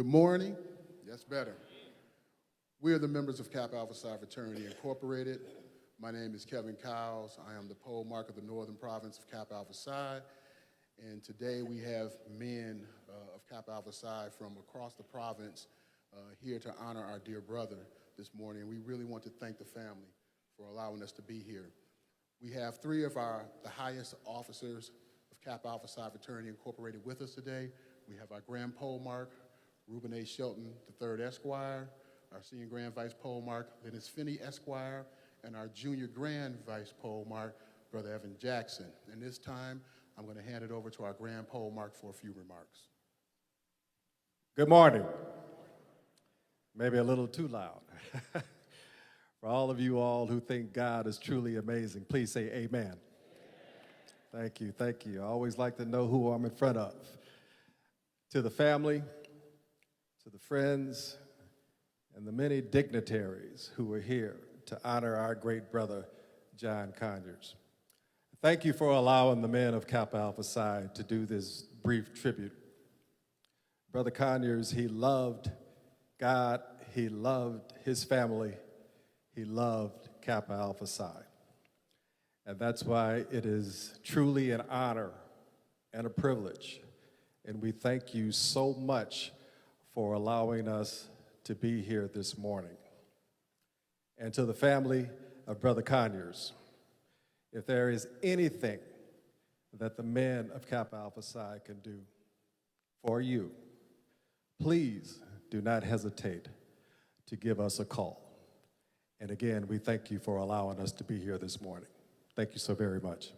Good morning. That's better. We are the members of Kappa Alpha Psi Fraternity Incorporated. My name is Kevin Cowles. I am the pole mark of the Northern Province of Kappa Alpha Psi. And today we have men of Kappa Alpha Psi from across the province here to honor our dear brother this morning. We really want to thank the family for allowing us to be here. We have three of the highest officers of Kappa Alpha Psi Fraternity Incorporated with us today. We have our Grand Pole Mark, Reuben A. Shelton III Esquire, our Senior Grand Vice Pole Mark, Dennis Finney Esquire, and our Junior Grand Vice Pole Mark, Brother Evan Jackson. And this time, I'm going to hand it over to our Grand Pole Mark for a few remarks. Good morning. Maybe a little too loud. For all of you all who think God is truly amazing, please say amen. Thank you, thank you. I always like to know who I'm in front of. To the family, to the friends, and the many dignitaries who are here to honor our great brother, John Conyers. Thank you for allowing the men of Kappa Alpha Psi to do this brief tribute. Brother Conyers, he loved God, he loved his family, he loved Kappa Alpha Psi. And that's why it is truly an honor and a privilege. And we thank you so much for allowing us to be here this morning. And to the family of Brother Conyers, if there is anything that the men of Kappa Alpha Psi can do for you, please do not hesitate to give us a call. And again, we thank you for allowing us to be here this morning. Thank you so very much.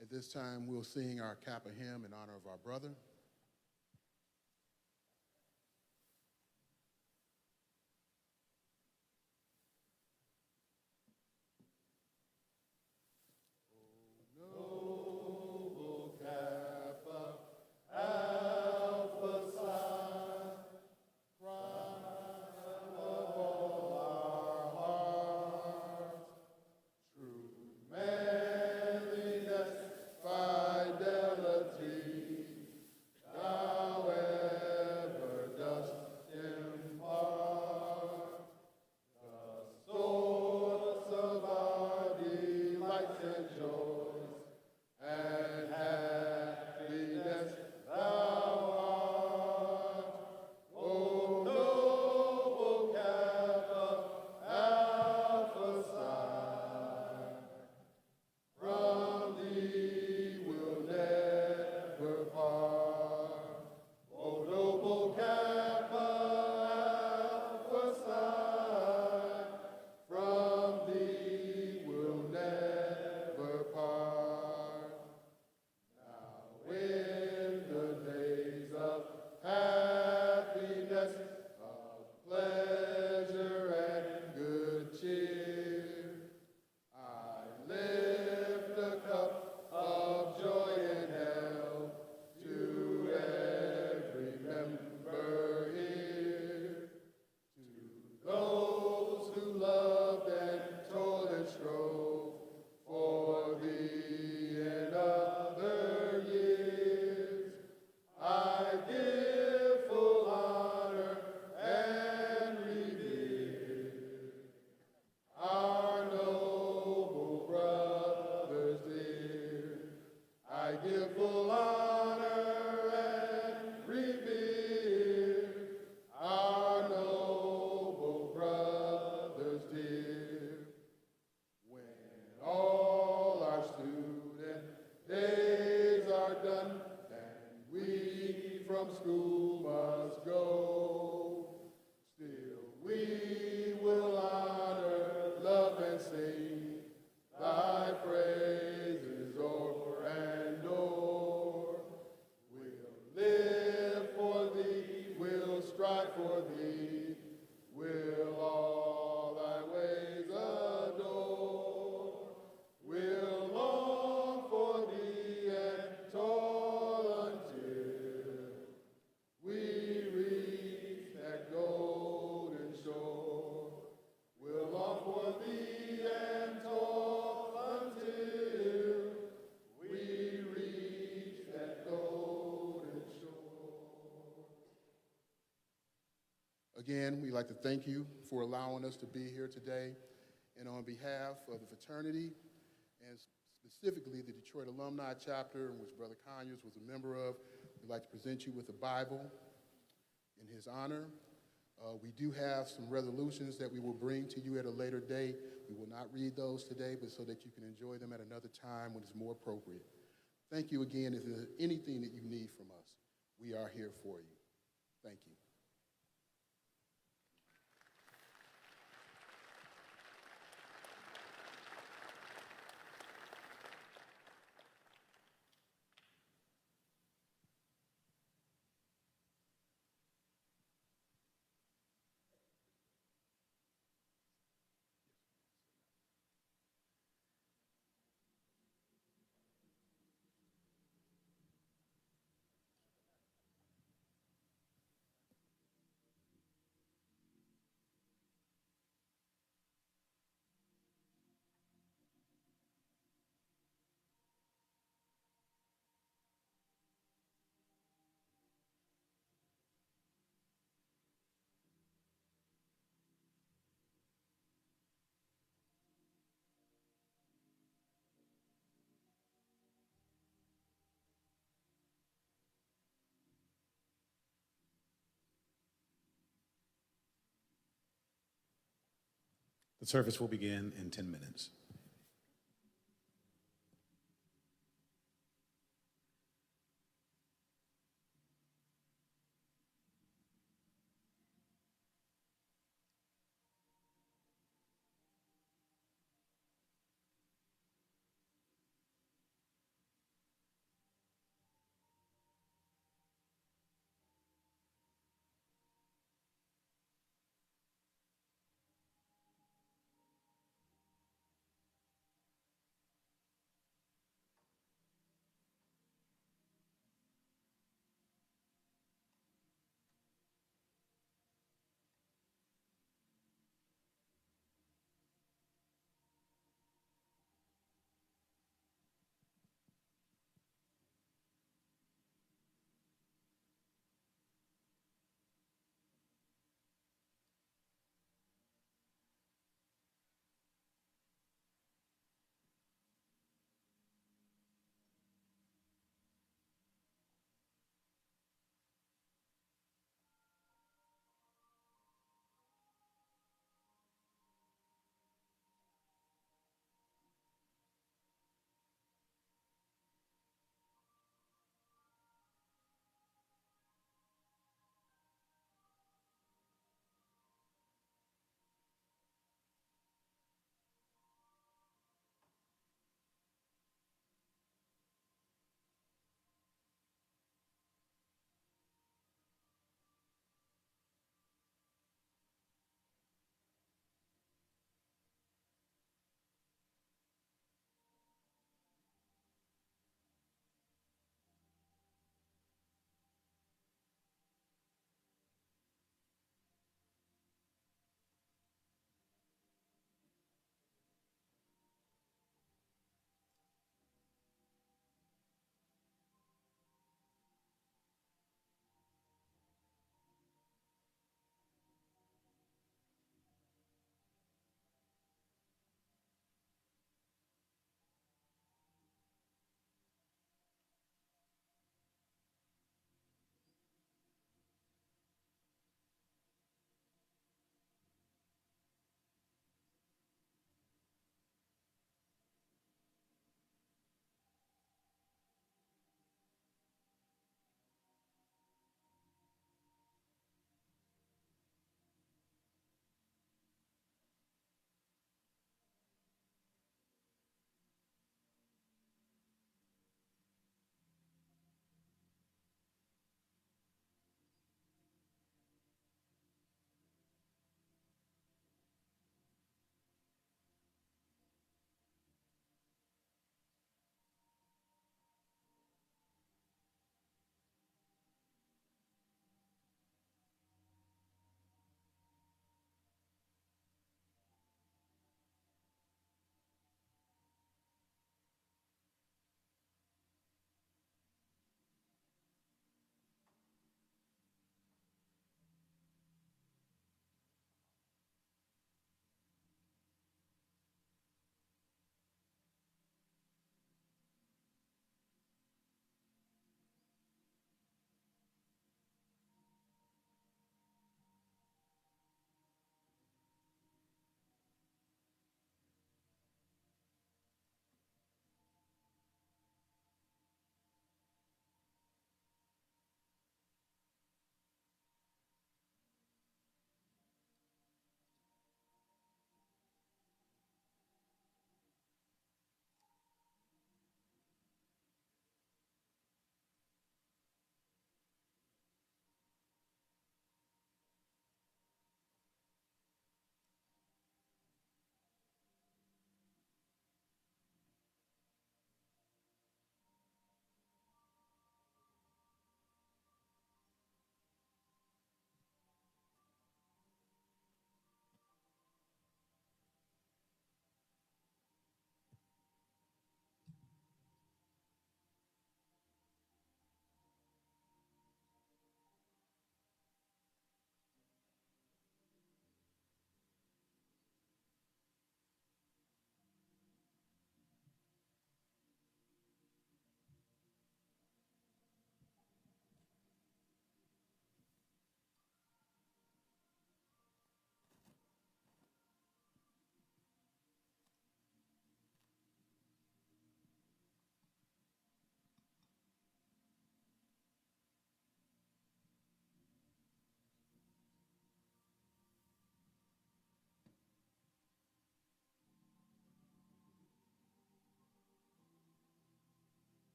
At this time, we'll sing our Kappa hymn in honor of our brother. Thy praises o'er and o'er. Again, we'd like to thank you for allowing us to be here today. And on behalf of the fraternity, and specifically the Detroit Alumni Chapter, in which Brother Conyers was a member of, we'd like to present you with a Bible in his honor. We do have some resolutions that we will bring to you at a later date. We will not read those today, but so that you can enjoy them at another time when it's more appropriate. Thank you again. If there's anything that you need from us, we are here for you. Thank you. The service will begin in 10 minutes.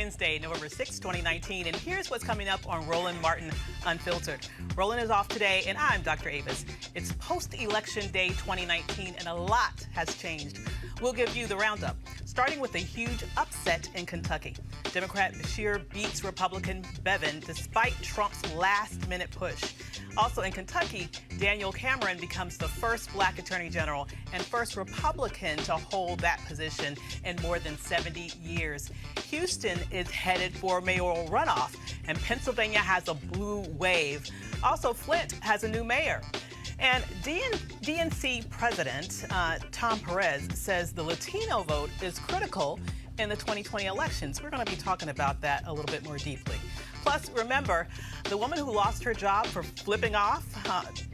Wednesday, November 6, 2019, and here's what's coming up on Roland Martin Unfiltered. Roland is off today, and I'm Dr. Avis. It's post-election day 2019, and a lot has changed. We'll give you the roundup, starting with a huge upset in Kentucky. Democrat Beshear beats Republican Bevin despite Trump's last-minute push. Also in Kentucky, Daniel Cameron becomes the first Black Attorney General and first Republican to hold that position in more than 70 years. Houston is headed for a mayoral runoff, and Pennsylvania has a blue wave. Also, Flint has a new mayor. And DNC President Tom Perez says the Latino vote is critical in the 2020 elections. We're going to be talking about that a little bit more deeply. Plus, remember, the woman who lost her job for flipping off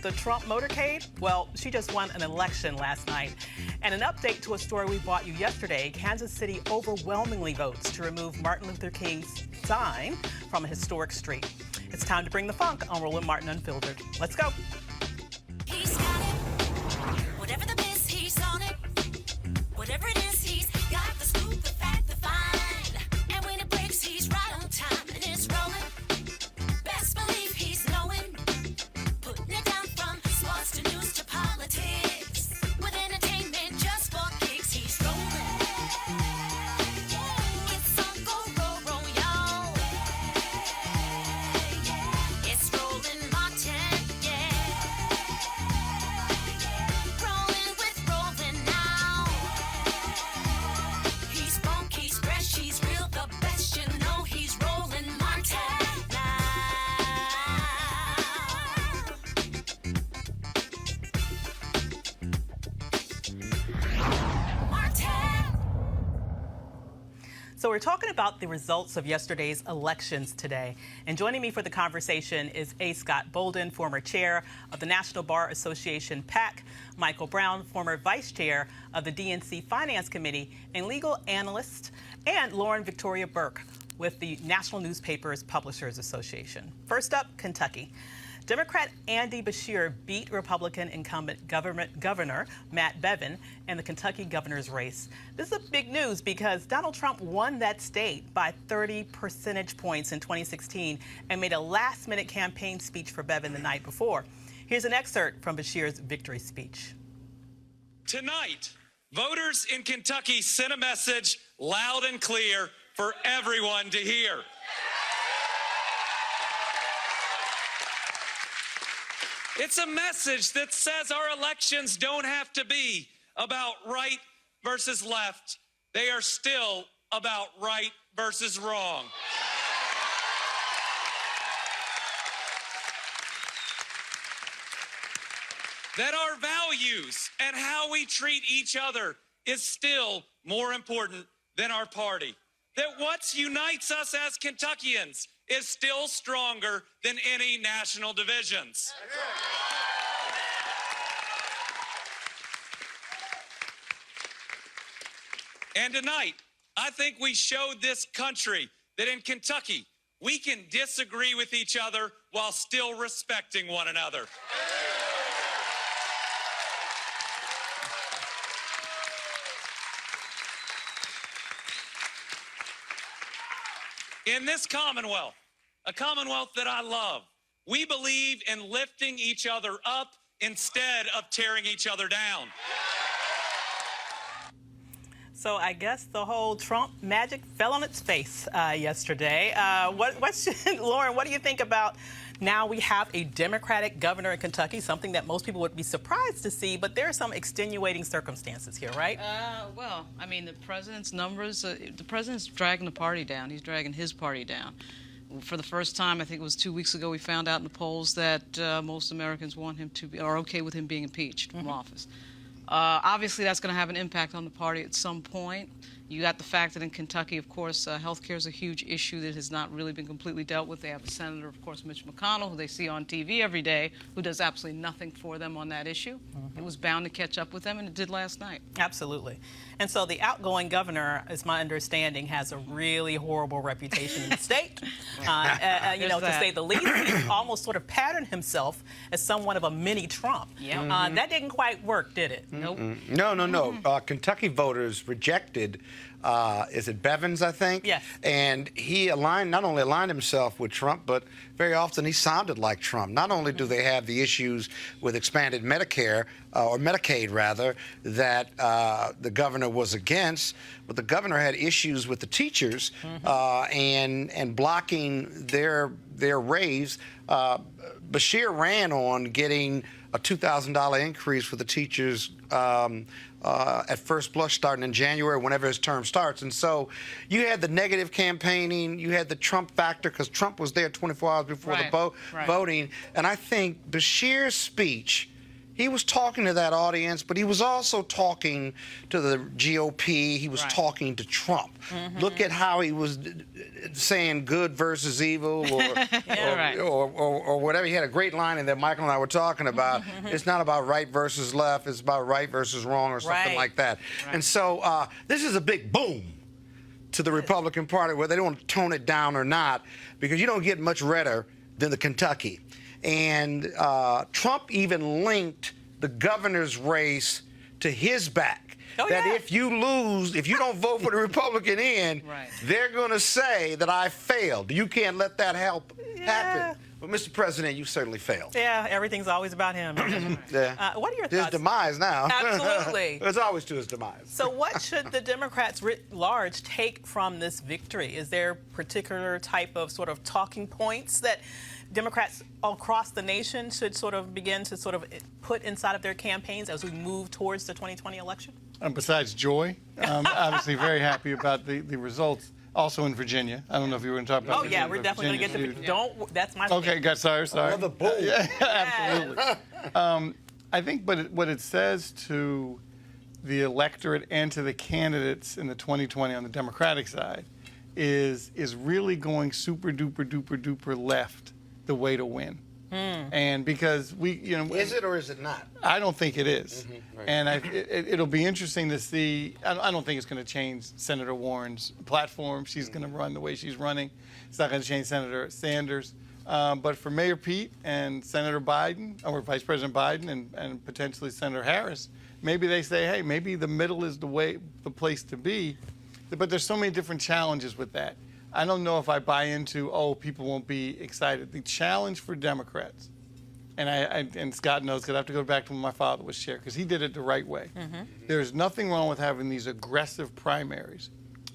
the Trump motorcade, well, she just won an election last night. And an update to a story we brought you yesterday, Kansas City overwhelmingly votes to remove Martin Luther King's sign from a historic street. It's time to bring the funk on Roland Martin Unfiltered. Let's go. He's got it. Whatever the miss, he's on it. Whatever it is, he's got the scoop, the fact, the find. And when it breaks, he's right on time and it's rolling. Best believe he's knowing. Putting it down from sports to news to politics. With entertainment just for kicks, he's rolling. It's on go, y'all. It's Roland Martin, rolling with Roland now. He's funk, he's fresh, he's real, the best, you know he's Roland Martin now. Martin. So we're talking about the results of yesterday's elections today. And joining me for the conversation is A. Scott Bolden, former chair of the National Bar Association PAC, Michael Brown, former vice chair of the DNC Finance Committee and legal analyst, and Lauren Victoria Burke with the National Newspapers Publishers Association. First up, Kentucky. Democrat Andy Beshear beat Republican incumbent Governor Matt Bevin in the Kentucky governor's race. This is a big news because Donald Trump won that state by 30 percentage points in 2016 and made a last-minute campaign speech for Bevin the night before. Here's an excerpt from Beshear's victory speech. Tonight, voters in Kentucky sent a message loud and clear for everyone to hear. It's a message that says our elections don't have to be about right versus left. They are still about right versus wrong. That our values and how we treat each other is still more important than our party. That what unites us as Kentuckians is still stronger than any national divisions. And tonight, I think we showed this country that in Kentucky, we can disagree with each other while still respecting one another. In this Commonwealth, a Commonwealth that I love, we believe in lifting each other up instead of tearing each other down. So I guess the whole Trump magic fell on its face yesterday. Lauren, what do you think about now we have a Democratic governor in Kentucky, something that most people would be surprised to see, but there are some extenuating circumstances here, right? Well, I mean, the president's numbers, the president's dragging the party down. He's dragging his party down. For the first time, I think it was 2 weeks ago, we found out in the polls that most Americans want him to be, are okay with him being impeached from office. Obviously, that's going to have an impact on the party at some point. You got the fact that in Kentucky, of course, health care is a huge issue that has not really been completely dealt with. They have a senator, of course, Mitch McConnell, who they see on TV every day, who does absolutely nothing for them on that issue. It was bound to catch up with them, and it did last night. Absolutely. And so the outgoing governor, is my understanding, has a really horrible reputation in the state. To say the least, he almost sort of patterned himself as somewhat of a mini Trump. That didn't quite work, did it? Nope. No. Kentucky voters rejected is it Bevins, I think? Yes. And he not only aligned himself with Trump, but very often he sounded like Trump. Not only do they have the issues with expanded Medicare, or Medicaid rather, that the governor was against, but the governor had issues with the teachers and blocking their raise. Beshear ran on getting a $2,000 increase for the teachers at first blush starting in January, whenever his term starts. And so you had the negative campaigning, you had the Trump factor, because Trump was there 24 hours before the voting. And I think Beshear's speech, he was talking to that audience, but he was also talking to the GOP. He was talking to Trump. Look at how he was saying good versus evil, or whatever. He had a great line in there Michael and I were talking about. It's not about right versus left. It's about right versus wrong, or something like that. And so this is a big boom to the Republican Party, whether they want to tone it down or not, because you don't get much redder than the Kentucky. And Trump even linked the governor's race to his back. If you lose, if you don't vote for the Republican end, they're going to say that I failed. You can't let that happen. But, Mr. President, you certainly failed. Yeah, everything's always about him. What are your thoughts? His demise now. Absolutely. It's always to his demise. So what should the Democrats writ large take from this victory? Is there particular type of sort of talking points that Democrats across the nation should sort of begin to sort of put inside of their campaigns as we move towards the 2020 election? Besides joy, obviously very happy about the results. Also in Virginia. I don't know if you were going to talk about Virginia. Yeah, we're definitely going to get to that's my Okay, sorry. Another bull. Absolutely. I think what it says to the electorate and to the candidates in the 2020 on the Democratic side is really going super duper duper duper left the way to win. And because is it or is it not? I don't think it is. And it'll be interesting to see. I don't think it's going to change Senator Warren's platform. She's going to run the way she's running. It's not going to change Senator Sanders. But for Mayor Pete and Senator Biden, or Vice President Biden and potentially Senator Harris, maybe they say, hey, maybe the middle is the place to be. But there's so many different challenges with that. I don't know if I buy into, people won't be excited. The challenge for Democrats, and Scott knows, because I have to go back to when my father was chair, because he did it the right way. There's nothing wrong with having these aggressive primaries,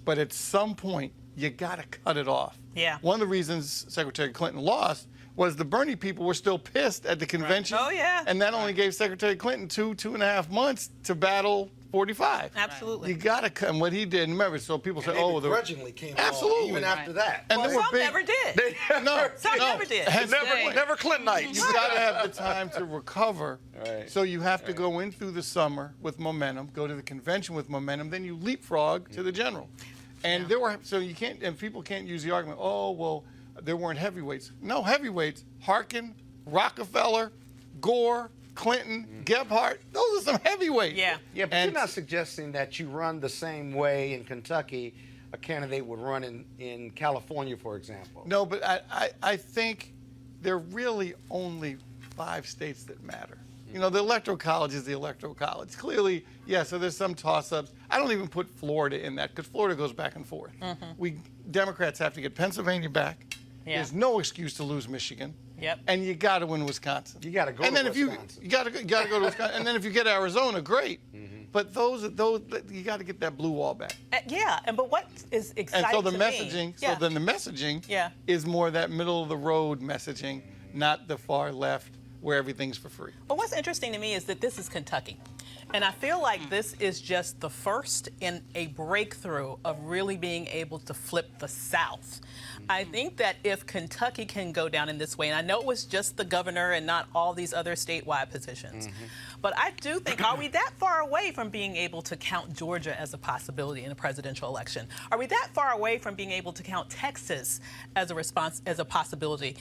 but at some point, you got to cut it off. Yeah. One of the reasons Secretary Clinton lost was the Bernie people were still pissed at the convention. Oh, yeah. And that only gave Secretary Clinton 2.5 months to battle 45. Absolutely. You got to cut. And what he did, and remember, so people say, they begrudgingly came along even after that. And well, some never did. Some never did. Never Clintonites. You've got to have the time to recover. So you have to go in through the summer with momentum, go to the convention with momentum, then you leapfrog to the general. And people can't use the argument, there weren't heavyweights. No, heavyweights. Harkin, Rockefeller, Gore, Clinton, Gebhardt, those are some heavyweights. Yeah, but you're not suggesting that you run the same way in Kentucky a candidate would run in California, for example. No, but I think there are really only 5 states that matter. The Electoral College is the Electoral College. Clearly, so there's some toss-ups. I don't even put Florida in that, because Florida goes back and forth. Democrats have to get Pennsylvania back. There's no excuse to lose Michigan. And you got to win Wisconsin. You got to go to Wisconsin. You got to go to Wisconsin. And then if you get Arizona, great. But those you got to get that blue wall back. But what is exciting and so the to messaging, me, then the messaging is more that middle of the road messaging, not the far left where everything's for free. But what's interesting to me is that this is Kentucky. And I feel like this is just the first in a breakthrough of really being able to flip the South. I think that if Kentucky can go down in this way, and I know it was just the governor and not all these other statewide positions, but I do think, are we that far away from being able to count Georgia as a possibility in a presidential election? Are we that far away from being able to count Texas as a possibility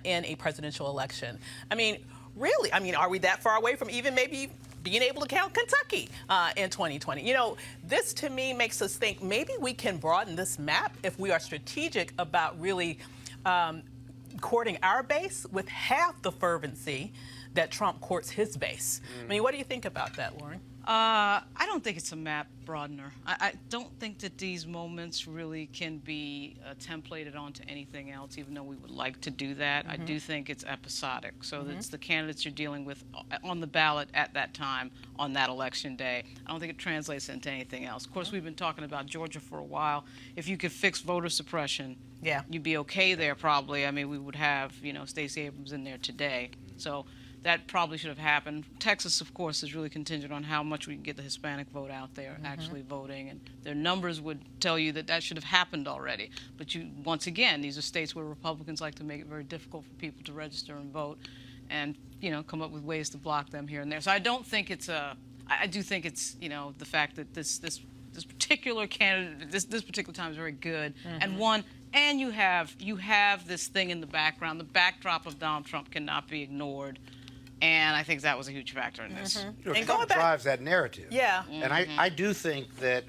in a presidential election? Really, are we that far away from even maybe being able to count Kentucky in 2020? This to me makes us think maybe we can broaden this map if we are strategic about really courting our base with half the fervency that Trump courts his base. What do you think about that, Lauren? I don't think it's a map broadener. I don't think that these moments really can be templated onto anything else, even though we would like to do that. I do think it's episodic. So it's the candidates you're dealing with on the ballot at that time on that election day. I don't think it translates into anything else. Of course, we've been talking about Georgia for a while. If you could fix voter suppression, you'd be okay there probably. I mean, we would have, Stacey Abrams in there today. So that probably should have happened. Texas, of course, is really contingent on how much we can get the Hispanic vote out there actually voting, and their numbers would tell you that that should have happened already. But once again, these are states where Republicans like to make it very difficult for people to register and vote, and come up with ways to block them here and there. So I don't think it's I do think it's the fact that this particular candidate, this particular time is very good, and you have this thing in the background. The backdrop of Donald Trump cannot be ignored. And I think that was a huge factor in this. And Trump drives that narrative. Yeah. And I do think that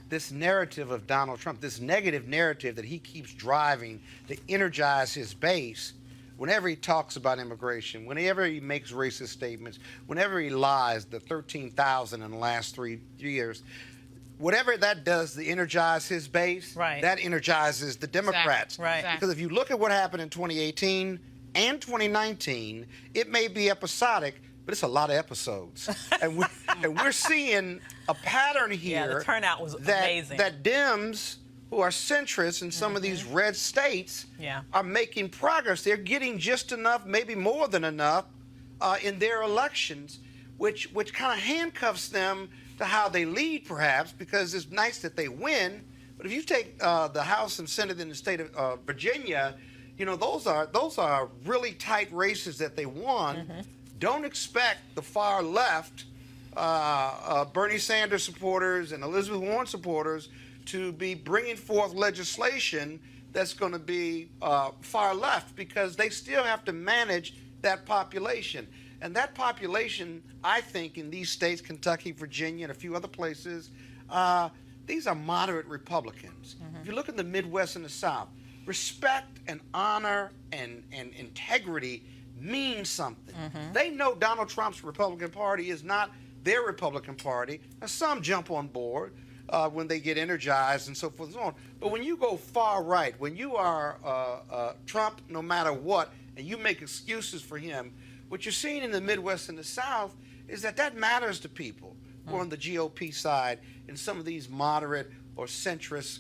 this narrative of Donald Trump, this negative narrative that he keeps driving to energize his base, whenever he talks about immigration, whenever he makes racist statements, whenever he lies, the 13,000 in the last 3 years, whatever that does to energize his base, that energizes the Democrats. Right. Because if you look at what happened in 2018, and 2019, it may be episodic, but it's a lot of episodes. and we're seeing a pattern here. Yeah, the turnout was amazing. That Dems, who are centrists in some of these red states, are making progress. They're getting just enough, maybe more than enough, in their elections, which kind of handcuffs them to how they lead, perhaps, because it's nice that they win. But if you take the House and Senate in the state of Virginia, those are really tight races that they won. Don't expect the far left, Bernie Sanders supporters and Elizabeth Warren supporters to be bringing forth legislation that's going to be far left, because they still have to manage that population. And that population, I think, in these states, Kentucky, Virginia, and a few other places, these are moderate Republicans. If you look at the Midwest and the South, respect and honor and integrity means something. They know Donald Trump's Republican Party is not their Republican Party. Now, some jump on board when they get energized and so forth and so on. But when you go far right, when you are Trump no matter what, and you make excuses for him, what you're seeing in the Midwest and the South is that matters to people who are on the GOP side in some of these moderate or centrist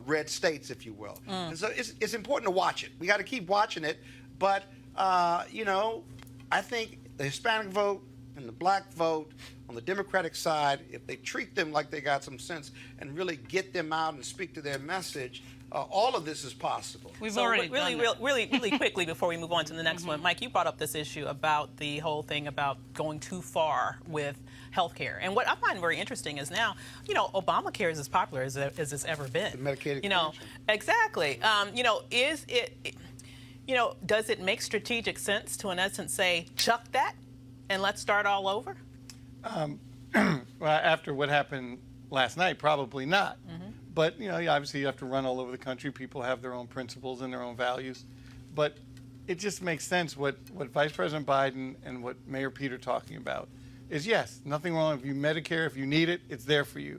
red states, if you will. And so it's important to watch it. We got to keep watching it. But, I think the Hispanic vote and the black vote on the Democratic side, if they treat them like they got some sense and really get them out and speak to their message, all of this is possible. We've already done that. Really quickly before we move on to the next one, Mike, you brought up this issue about the whole thing about going too far with healthcare. And what I find very interesting is now, Obamacare is as popular as it's ever been. The Medicaid exactly. Is it, does it make strategic sense to, in essence, say, chuck that and let's start all over? Well, after what happened last night, probably not. But, obviously you have to run all over the country. People have their own principles and their own values. But it just makes sense what Vice President Biden and what Mayor Peter are talking about is, yes, nothing wrong if you Medicare, if you need it, it's there for you.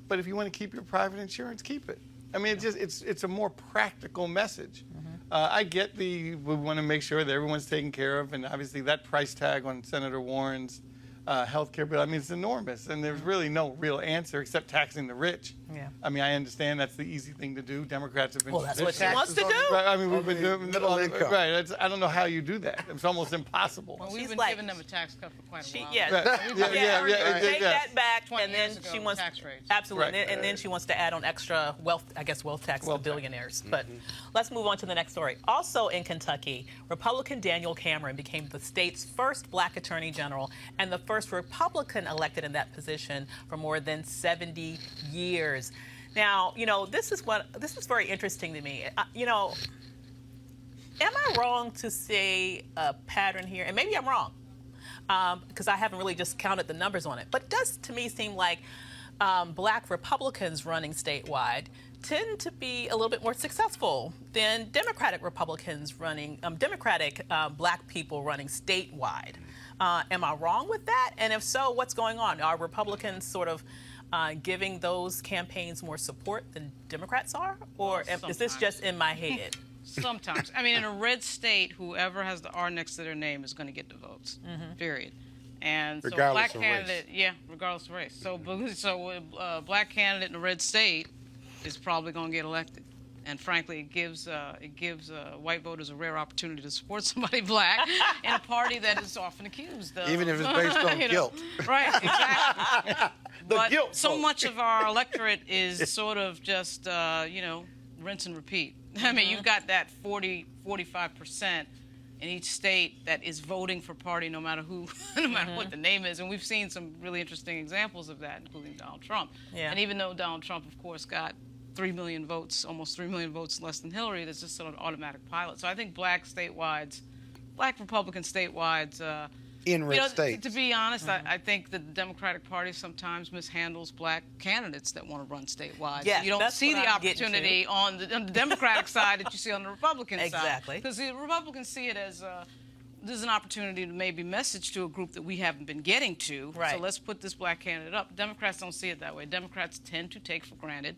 But if you want to keep your private insurance, keep it. I mean, it's a more practical message. I get we want to make sure that everyone's taken care of, and obviously that price tag on Senator Warren's health care bill, I mean, it's enormous, and there's really no real answer except taxing the rich. I mean, I understand that's the easy thing to do. Democrats have been. Well, that's what she wants to do. Right, I mean, we've been doing middle income. Right. I don't know how you do that. It's almost impossible. Well, we've been giving them a tax cut for quite a while. Take that back, and then she wants tax rates. absolutely, and then she wants to add on extra wealth tax to billionaires. But let's move on to the next story. Also in Kentucky, Republican Daniel Cameron became the state's first black attorney general and the first Republican elected in that position for more than 70 years. Now, this is very interesting to me. Am I wrong to say a pattern here? And maybe I'm wrong, because I haven't really just counted the numbers on it. But it does, to me, seem like black Republicans running statewide tend to be a little bit more successful than Democratic Republicans running, Democratic black people running statewide. Am I wrong with that? And if so, what's going on? Are Republicans sort of giving those campaigns more support than Democrats are? Or is this just in my head? Sometimes. I mean, in a red state, whoever has the R next to their name is going to get the votes, period. And so Regardless black of candidate, yeah, regardless of race. So black candidate in a red state is probably going to get elected. And frankly, it gives white voters a rare opportunity to support somebody black in a party that is often accused of, Even if it's based on guilt. Right, exactly. But guilt so vote. much of our electorate is sort of just, rinse and repeat. I mean, you've got that 45% in each state that is voting for party no matter who, no matter what the name is. And we've seen some really interesting examples of that, including Donald Trump. Yeah. And even though Donald Trump, of course, got 3 million votes, almost 3 million votes less than Hillary, that's just sort of an automatic pilot. So I think black Republican statewide, In red states. to be honest, I think the Democratic Party sometimes mishandles black candidates that want to run statewide. Yes, you don't that's see what the I'm getting opportunity on the Democratic side that you see on the Republican side. Exactly. Because the Republicans see it as this is an opportunity to maybe message to a group that we haven't been getting to. Right. So let's put this black candidate up. Democrats don't see it that way. Democrats tend to take for granted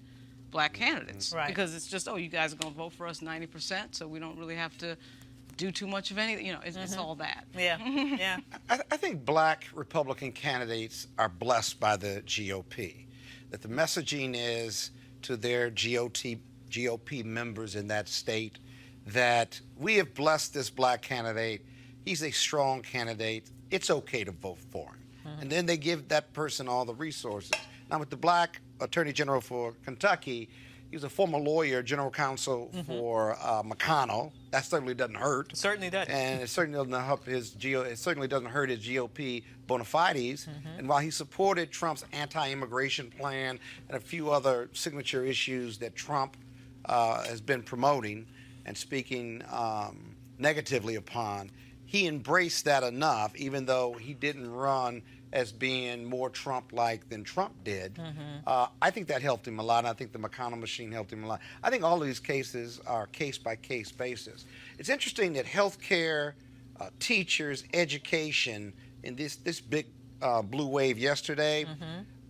black candidates. Right. Because it's just, you guys are going to vote for us 90%, so we don't really have to do too much of anything. It's all that. Yeah, yeah. I think black Republican candidates are blessed by the GOP, that the messaging is to their GOP members in that state that we have blessed this black candidate. He's a strong candidate. It's okay to vote for him. And then they give that person all the resources. Now, with the black Attorney General for Kentucky, he was a former lawyer, general counsel for McConnell. That certainly doesn't hurt. Certainly does. And it certainly doesn't help it certainly doesn't hurt his GOP bona fides. And while he supported Trump's anti-immigration plan and a few other signature issues that Trump has been promoting and speaking negatively upon, he embraced that enough, even though he didn't run as being more Trump-like than Trump did. I think that helped him a lot, and I think the McConnell machine helped him a lot. I think all of these cases are case-by-case basis. It's interesting that healthcare, teachers, education, in this big blue wave yesterday,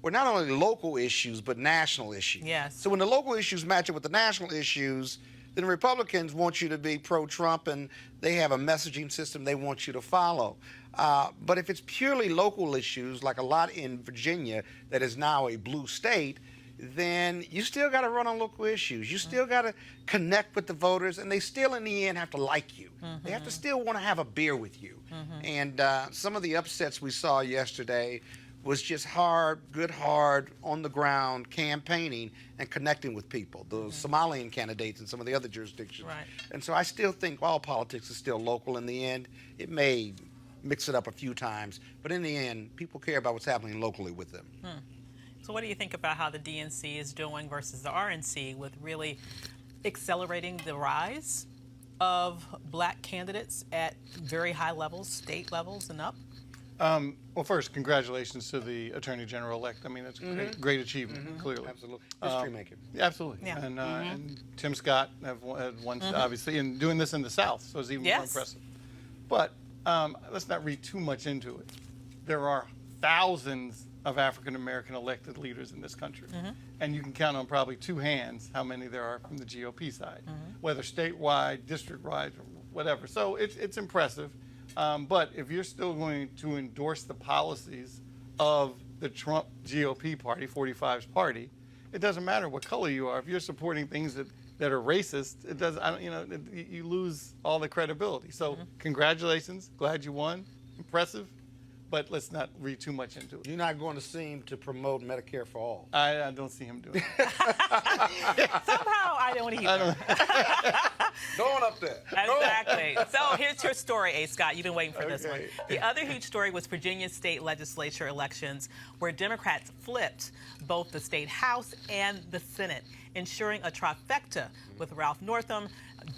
were not only local issues, but national issues. Yes. So when the local issues match up with the national issues, then Republicans want you to be pro-Trump, and they have a messaging system they want you to follow. But if it's purely local issues, like a lot in Virginia that is now a blue state, then you still got to run on local issues. You still got to connect with the voters, and they still, in the end, have to like you. They have to still want to have a beer with you. And some of the upsets we saw yesterday was just hard, on the ground campaigning and connecting with people, the Somalian candidates and some of the other jurisdictions. Right. And so I still think all politics is still local in the end. It may mix it up a few times, but in the end, people care about what's happening locally with them. So what do you think about how the DNC is doing versus the RNC with really accelerating the rise of black candidates at very high levels, state levels and up? Well, first, congratulations to the Attorney General-elect. I mean, that's a great achievement, clearly. Absolutely. History making. Yeah, absolutely. Yeah. And Tim Scott had won, obviously, and doing this in the South, so it's even more impressive. But let's not read too much into it. There are thousands of African-American elected leaders in this country. And you can count on probably two hands how many there are from the GOP side, whether statewide, district-wide, or whatever. So it's impressive. But if you're still going to endorse the policies of the Trump GOP party, 45's party, it doesn't matter what color you are. If you're supporting things that are racist, it does. You lose all the credibility. So congratulations, glad you won, impressive. But let's not read too much into it. You're not going to see him to promote Medicare for all. I don't see him doing it. Somehow I don't either. Going up there. Exactly. So here's your story, A. Scott. You've been waiting for this one. Okay. The other huge story was Virginia's state legislature elections, where Democrats flipped both the state House and the Senate, ensuring a trifecta with Ralph Northam,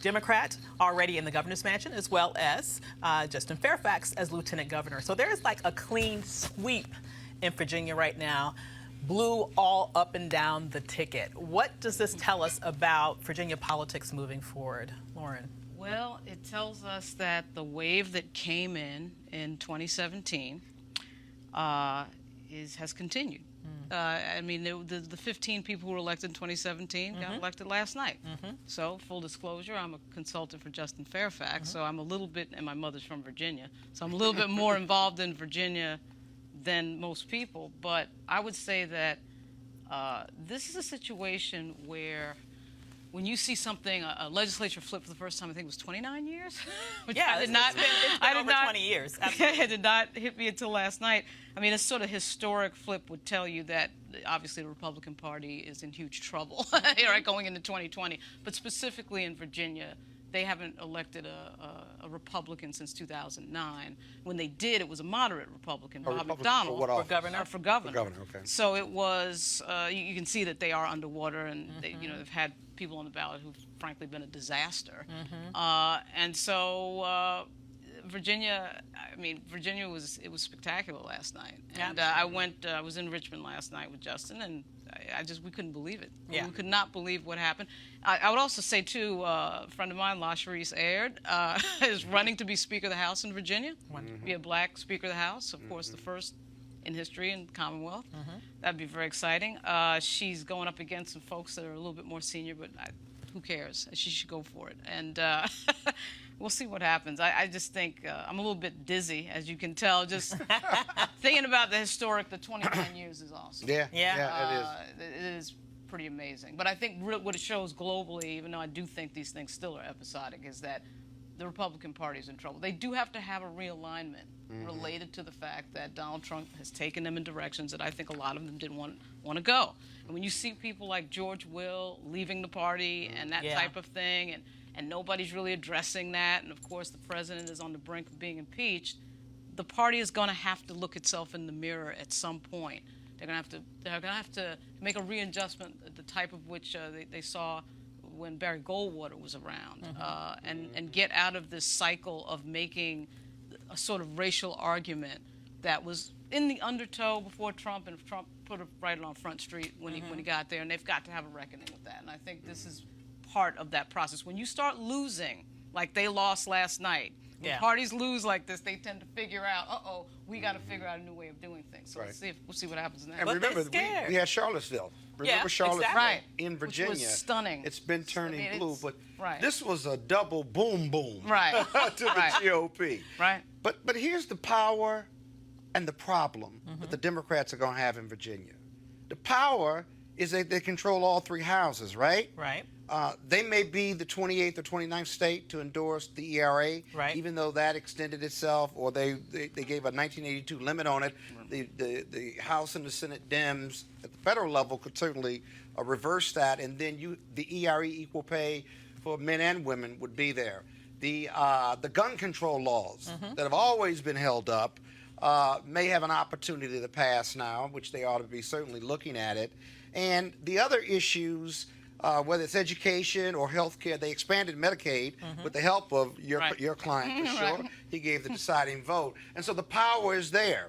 Democrat, already in the governor's mansion, as well as Justin Fairfax as lieutenant governor. So there's like a clean sweep in Virginia right now. Blue all up and down the ticket. What does this tell us about Virginia politics moving forward, Lauren? Well, it tells us that the wave that came in 2017 has continued. I mean, the 15 people who were elected in 2017 got elected last night. So, full disclosure, I'm a consultant for Justin Fairfax, so I'm a little bit, and my mother's from Virginia, so I'm a little bit more involved in Virginia than most people. But I would say that this is a situation where when you see something, a legislature flip for the first time, I think it was 29 years? Which Yeah, it's been over 20 years. It did not hit me until last night. I mean, a sort of historic flip would tell you that obviously the Republican Party is in huge trouble right, going into 2020. But specifically in Virginia, they haven't elected a Republican since 2009. When they did, it was a moderate Republican, Bob Republican McDonnell. for what office? Governor. For governor. For governor, okay. So it was, you can see that they are underwater, and they, they've had people on the ballot who've frankly been a disaster. And so Virginia, I mean, Virginia was spectacular last night. And I was in Richmond last night with Justin, and we couldn't believe it. Yeah. We could not believe what happened. I would also say, too, a friend of mine, LaSharice Aird, is running to be Speaker of the House in Virginia. Be a black Speaker of the House, of course, the first in history in the Commonwealth. That'd be very exciting. She's going up against some folks that are a little bit more senior, but who cares? She should go for it. And we'll see what happens. I just think I'm a little bit dizzy, as you can tell, just thinking about the 29 years is awesome. Yeah, it is. It is pretty amazing. But I think what it shows globally, even though I do think these things still are episodic, is that the Republican Party is in trouble. They do have to have a realignment related to the fact that Donald Trump has taken them in directions that I think a lot of them didn't want to go. And when you see people like George Will leaving the party and that type of thing, and nobody's really addressing that, and of course the president is on the brink of being impeached, the party is going to have to look itself in the mirror at some point. They're going to have to make a readjustment, the type of which they saw when Barry Goldwater was around, and get out of this cycle of making a sort of racial argument that was in the undertow before Trump, and Trump put it right on Front Street when he got there, and they've got to have a reckoning with that. And I think this is part of that process. When you start losing, like they lost last night, when parties lose like this, they tend to figure out, we got to figure out a new way of doing things. So we'll see what happens next. And remember, we had Charlottesville. Remember Charlottesville in Virginia? Which was stunning. It's been turning blue, but right. this was a double boom boom right. to the GOP. Right. But here's the power and the problem that the Democrats are going to have in Virginia. The power is that they control all three houses, right? Right. They may be the 28th or 29th state to endorse the ERA, right. even though that extended itself, or they gave a 1982 limit on it. The House and the Senate Dems at the federal level could certainly reverse that, and then the ERA, equal pay for men and women, would be there. The gun control laws that have always been held up may have an opportunity to pass now, which they ought to be certainly looking at it. And the other issues, whether it's education or health care, they expanded Medicaid with the help of your client, for sure. He gave the deciding vote. And so the power is there.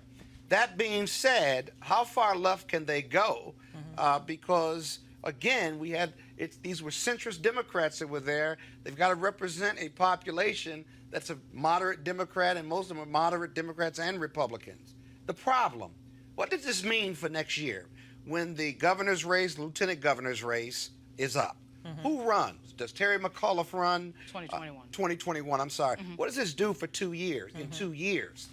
That being said, how far left can they go? Because, again, these were centrist Democrats that were there. They've got to represent a population that's a moderate Democrat, and most of them are moderate Democrats and Republicans. The problem, what does this mean for next year when the governor's race, lieutenant governor's race is up? Who runs? Does Terry McAuliffe run? 2021. 2021, I'm sorry. What does this do for 2 years, in 2 years?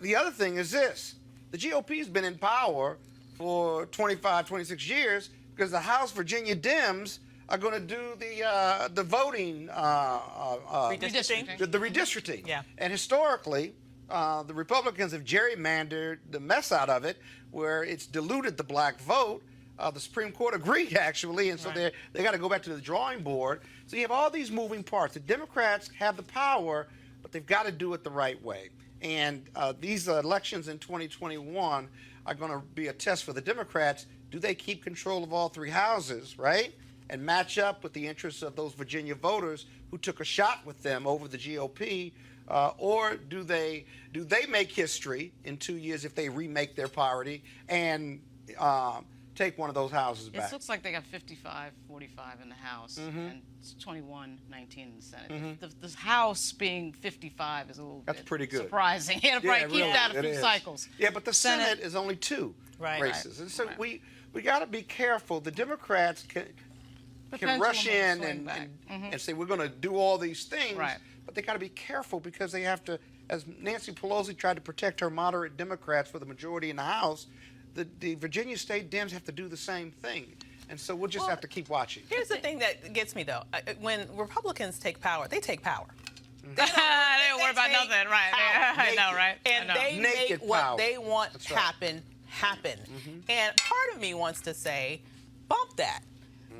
The other thing is this. The GOP has been in power for 25, 26 years because the House Virginia Dems are going to do the voting, Redistricting. the redistricting. Yeah. And historically, the Republicans have gerrymandered the mess out of it, where it's diluted the black vote. The Supreme Court agreed, actually, and so they got to go back to the drawing board. So you have all these moving parts. The Democrats have the power, but they've got to do it the right way. And these elections in 2021 are going to be a test for the Democrats. Do they keep control of all three houses, right? And match up with the interests of those Virginia voters who took a shot with them over the GOP, or do they take one of those houses back. It looks like they got 55-45 in the House, and it's 21-19 in the Senate. The House being 55 is a little That's bit pretty good. surprising. You had to probably keep really, that a it few is. cycles. Yeah, but the Senate is only 2 Right. races. And so Right. we got to be careful. The Democrats can pendulum rush will in swing and, back. and say, we're going to do all these things. Right. But they got to be careful because they have to, as Nancy Pelosi tried to protect her moderate Democrats for the majority in the House, the Virginia state Dems have to do the same thing. And so we'll just have to keep watching. Here's the thing that gets me, though. When Republicans take power, they take power. They don't worry about nothing, right? I know, right? And I know. they Naked make what power. they want That's right. happen. And part of me wants to say, bump that.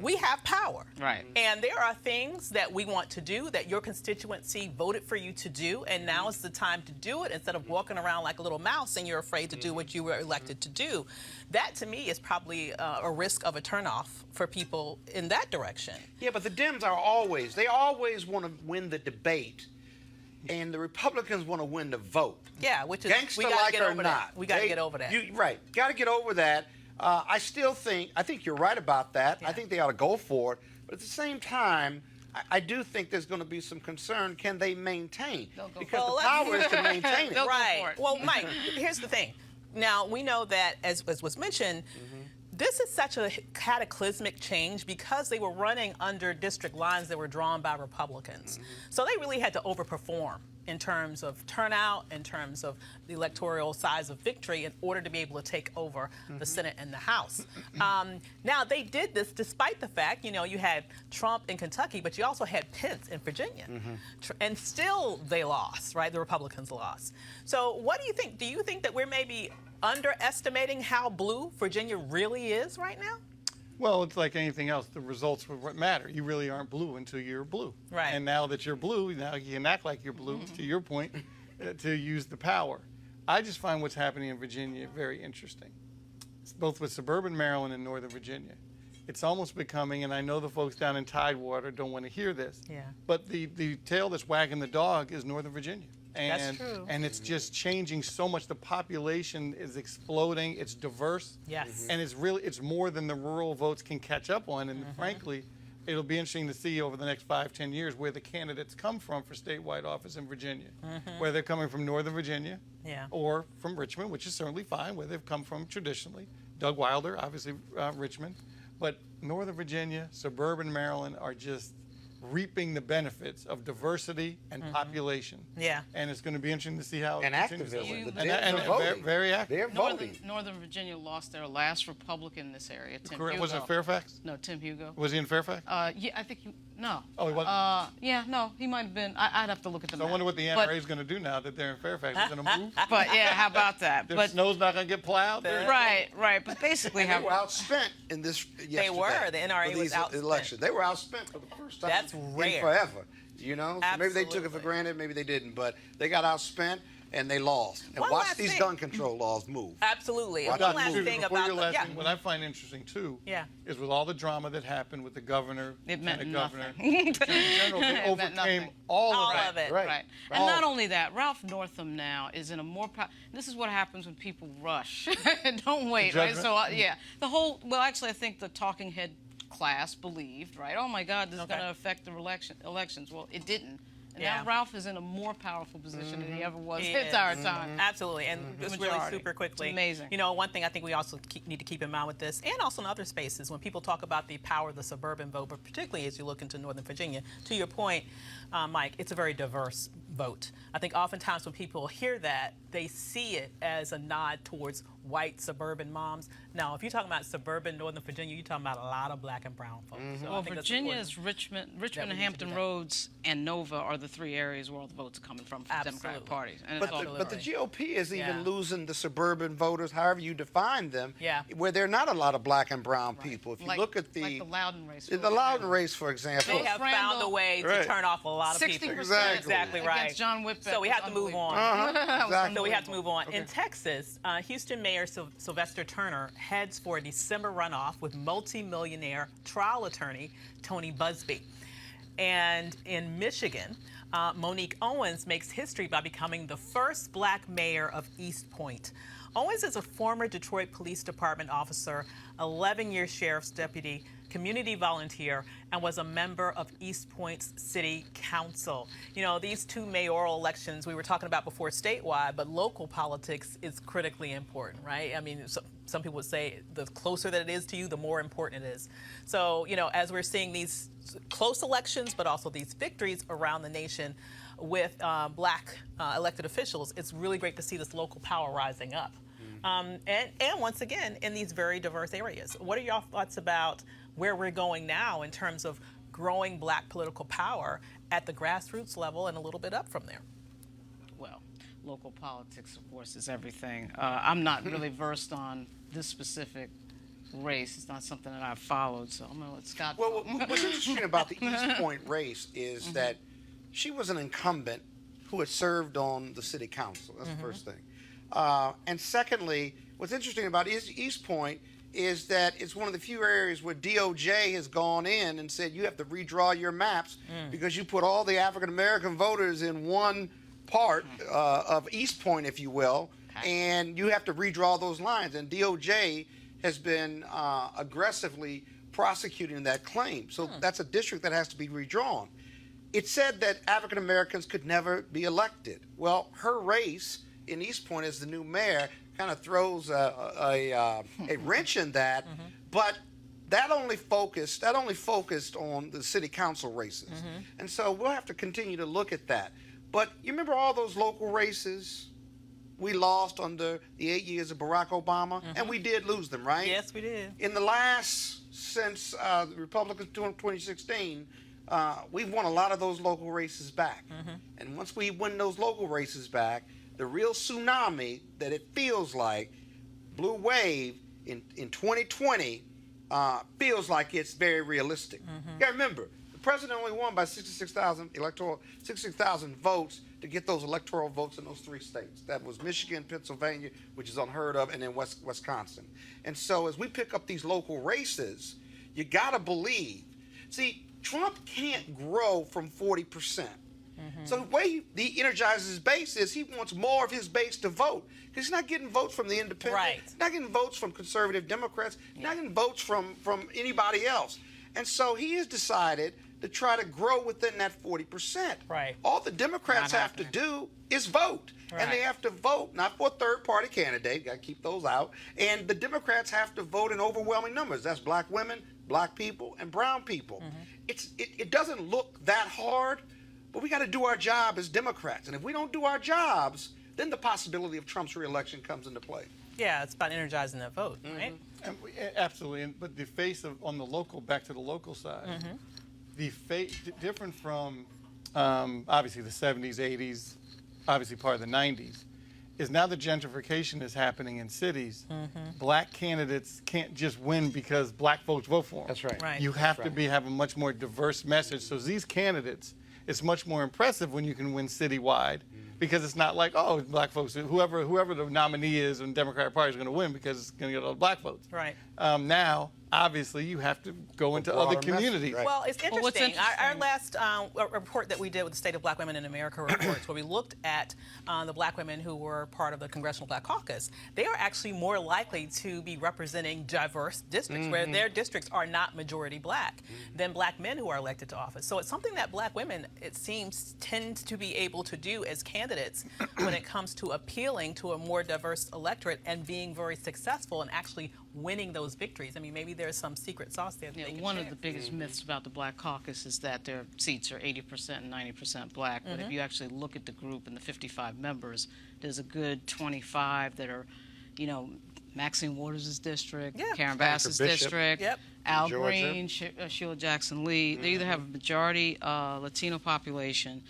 We have power. Right. And there are things that we want to do that your constituency voted for you to do, and now is the time to do it instead of walking around like a little mouse and you're afraid to do what you were elected to do. That, to me, is probably a risk of a turnoff for people in that direction. Yeah, but the Dems they always want to win the debate, and the Republicans want to win the vote. Yeah, which is, Gangster we got to like get or over not. that. We got to get over that. Right, got to get over that. I think you're right about that. Yeah. I think they ought to go for it. But at the same time, I do think there's going to be some concern. Can they maintain? They'll go Because for the it. power is to maintain it. They'll go Right. for it. Well, Mike, here's the thing. Now, we know that, as was mentioned, this is such a cataclysmic change because they were running under district lines that were drawn by Republicans. So they really had to overperform in terms of turnout, in terms of the electoral size of victory in order to be able to take over the Senate and the House. Now, they did this despite the fact, you had Trump in Kentucky, but you also had Pence in Virginia. And still they lost, right? The Republicans lost. So what do you think? Do you think that we're maybe underestimating how blue Virginia really is right now? Well, it's like anything else. The results are what matter. You really aren't blue until you're blue. Right. And now that you're blue, now you can act like you're blue, to your point, to use the power. I just find what's happening in Virginia very interesting. It's both with suburban Maryland and Northern Virginia. It's almost becoming, and I know the folks down in Tidewater don't want to hear this, Yeah. but the tail that's wagging the dog is Northern Virginia. That's true. And it's just changing so much. The population is exploding. It's diverse. Yes. And it's more than the rural votes can catch up on. And frankly, it'll be interesting to see over the next 5-10 years where the candidates come from for statewide office in Virginia. Whether they're coming from Northern Virginia Yeah. or from Richmond, which is certainly fine, where they've come from traditionally. Doug Wilder, obviously Richmond. But Northern Virginia, suburban Maryland are just reaping the benefits of diversity and population. Yeah. And it's going to be interesting to see how it And continues. activism. The And Dems are voting. very active. They're voting. Northern Virginia lost their last Republican in this area, Tim Correct. Hugo. Was it Fairfax? No, Tim Hugo. Was he in Fairfax? Yeah, I think no. Oh, he wasn't? Yeah, no, he might have been. I'd have to look at the So I map. wonder what the But- NRA is going to do now that they're in Fairfax. They're going to move? But yeah, how about that? Their But snow's not going to get plowed? right. But basically, They were outspent in this yesterday. were. The NRA for was these outspent. elections. They were outspent for the first time That's in rare. forever. So maybe they took it for Absolutely. granted, maybe they didn't, but they got outspent and they lost. And One watch last these thing. gun control laws move. Absolutely. And Watch one out, last move. thing Before about your last yeah. thing, what I find interesting too Yeah. is with all the drama that happened with the governor, it meant and the nothing. governor, in general, they It meant overcame nothing. all All of that. of it. Right. And All not of only that, Ralph Northam now is in a more. This is what happens when people rush. Don't wait, right? judgment? So yeah, the whole. Well, actually, I think the talking head class believed, right? Oh my God, this is going to affect the elections. Well, it didn't. And Yeah. now Ralph is in a more powerful position than he ever was He the entire is. time. Absolutely, and just really Majority. super quickly. It's amazing. One thing I think we also need to keep in mind with this, and also in other spaces, when people talk about the power of the suburban vote, but particularly as you look into Northern Virginia, to your point, Mike, it's a very diverse vote. I think oftentimes when people hear that, they see it as a nod towards white suburban moms. Now, if you're talking about suburban Northern Virginia, you're talking about a lot of black and brown folks. So I Well, think that's Virginia important. is Richmond, we and need to Hampton do that. Roads, and Nova are the three areas where all the votes are coming from the Democratic Absolutely. Party. And But it's all the GOP is even Yeah. losing the suburban voters, however you define them, Yeah. where there are not a lot of black and brown people. If you look at like the Loudon race. the Loudon race, for example. They have found a way to Right. turn off a lot of people. 60% Exactly right. against John Whitbeck So we was have to move on. Exactly. So we have to move on. In Texas, Houston Mayor Sylvester Turner heads for a December runoff with multimillionaire trial attorney Tony Busby. And in Michigan, Monique Owens makes history by becoming the first black mayor of East Point. Owens is a former Detroit Police Department officer, 11-year sheriff's deputy, community volunteer, and was a member of East Point's City Council. You know, these two mayoral elections we were talking about before statewide, but local politics is critically important, right? I mean, some people would say the closer that it is to you, the more important it is. So, you know, as we're seeing these close elections, but also these victories around the nation with black elected officials, it's really great to see this local power rising up. And once again, in these very diverse areas. What are your thoughts about where we're going now in terms of growing black political power at the grassroots level and a little bit up from there? Well, local politics, of course, is everything. I'm not really versed on this specific race. It's not something that I've followed, so I'm going to let Scott Well, talk. what's interesting about the East Point race is that she was an incumbent who had served on the city council. That's the first thing. And secondly, what's interesting about East Point is that it's one of the few areas where DOJ has gone in and said you have to redraw your maps because you put all the African American voters in one part of East Point, if you will, and you have to redraw those lines. And DOJ has been aggressively prosecuting that claim. So that's a district that has to be redrawn. It said that African Americans could never be elected. Well, her race in East Point as the new mayor kind of throws a wrench in that, but that only focused on the city council races. And so we'll have to continue to look at that. But you remember all those local races we lost under the 8 years of Barack Obama? And we did lose them, right? Yes, we did. In the last, since the Republicans doing 2016, we've won a lot of those local races back. And once we win those local races back, the real tsunami that it feels like, blue wave in 2020, feels like it's very realistic. You gotta remember, the president only won by 66,000 votes to get those electoral votes in those 3 states. That was Michigan, Pennsylvania, which is unheard of, and then Wisconsin. And so as we pick up these local races, you gotta believe. See, Trump can't grow from 40%. So the way he energizes his base is he wants more of his base to vote because he's not getting votes from the independents. Right. He's not getting votes from conservative Democrats. He's not getting votes from anybody else. And so he has decided to try to grow within that 40%. Right. All the Democrats have to do is vote. Right. And they have to vote not for a third-party candidate. Got to keep those out. And the Democrats have to vote in overwhelming numbers. That's black women, black people, and brown people. It doesn't look that hard. But we got to do our job as Democrats. And if we don't do our jobs, then the possibility of Trump's reelection comes into play. Yeah, it's about energizing that vote, right? And absolutely. But the face of, on the local, back to the local side, the face, different from obviously the 70s, 80s, obviously part of the 90s, is now the gentrification is happening in cities. Black candidates can't just win because black folks vote for them. That's right. Right. You have to have a much more diverse message. So these candidates, it's much more impressive when you can win citywide because it's not like, oh, black folks, whoever the nominee is in the Democratic Party is going to win because it's going to get all the black votes. Right. Now, obviously, you have to go into other broader message, communities. right. Well, it's interesting. Well, what's Our last report that we did with the State of Black Women in America reports, where we looked at the black women who were part of the Congressional Black Caucus, they are actually more likely to be representing diverse districts where their districts are not majority black than black men who are elected to office. So it's something that black women, it seems, tend to be able to do as candidates when it comes to appealing to a more diverse electorate and being very successful and actually winning those victories. I mean, maybe there's some secret sauce there that they can One share. of the biggest myths about the Black Caucus is that their seats are 80% and 90% black. But if you actually look at the group and the 55 members, there's a good 25 that are, you know, Maxine Waters' district, Yeah. Karen Bass's Bishop. District, Yep. Al Georgia. Green, Sheila Jackson Lee. They either have a majority Latino population.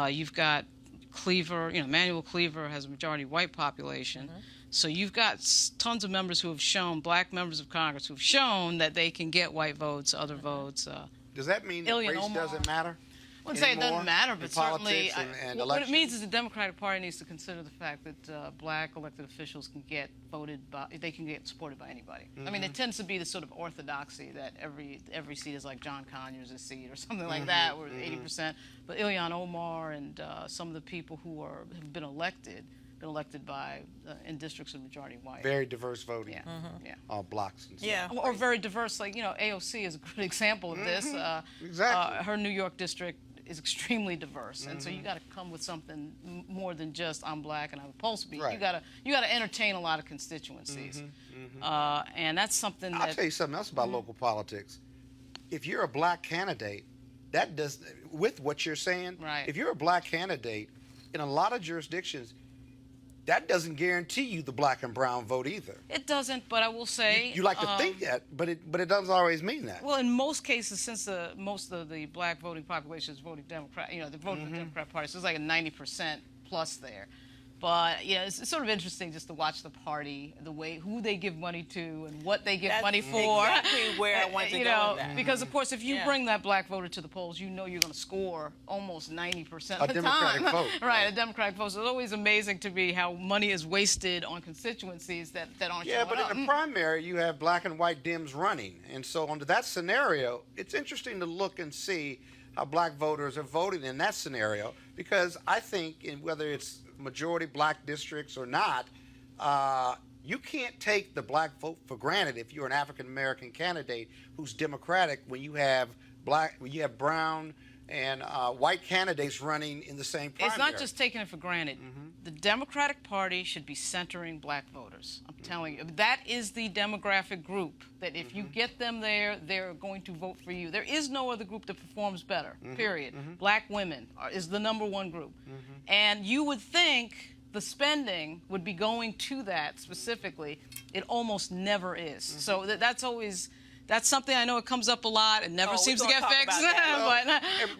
You've got Cleaver, you know, Manuel Cleaver has a majority white population. So you've got tons of members who have shown, black members of Congress who have shown that they can get white votes, other votes. Does that mean that Ilhan race Omar. doesn't matter? I wouldn't say it doesn't anymore matter, in but certainly politics and what it elections? means is the Democratic Party needs to consider the fact that black elected officials can get voted by, they can get supported by anybody. I mean, it tends to be the sort of orthodoxy that every seat is like John Conyers' seat or something like that, where 80%. But Ilhan Omar and some of the people who have been elected elected by in districts of majority white. Very diverse voting. Yeah, yeah. All blocks and stuff. Yeah. Or very diverse, like, AOC is a good example of this. Exactly. Her New York district is extremely diverse, and so you got to come with something more than just I'm black and I'm supposed to be. Right. You got to entertain a lot of constituencies, and that's something I'll that. tell you something else about local politics. If you're a black candidate, that does, with what you're saying, Right. if you're a black candidate, in a lot of jurisdictions, that doesn't guarantee you the black and brown vote either. It doesn't, but I will say. You like to think that, but it doesn't always mean that. Well, in most cases, since most of the black voting population is voting Democrat, they're voting for the Democrat Party, so it's like a 90% plus there. But yeah, it's sort of interesting just to watch the party, the way who they give money to and what they give money for. Exactly where I want to go with that. Because of course, if you bring that black voter to the polls, you're going to score almost 90% of the Democratic time. vote. Right, a Democratic vote. So it's always amazing to me how money is wasted on constituencies that aren't Yeah, showing but up. in the primary, you have black and white Dems running. And so under that scenario, it's interesting to look and see how black voters are voting in that scenario, because I think whether it's majority black districts or not, you can't take the black vote for granted if you're an African American candidate who's Democratic when you have brown and white candidates running in the same primary. It's not just taking it for granted. The Democratic Party should be centering black voters. I'm telling you, that is the demographic group that if you get them there, they're going to vote for you. There is no other group that performs better, period. Black women is the #1 group. And you would think the spending would be going to that specifically. It almost never is. So that's something I know it comes up a lot. It never seems to get fixed.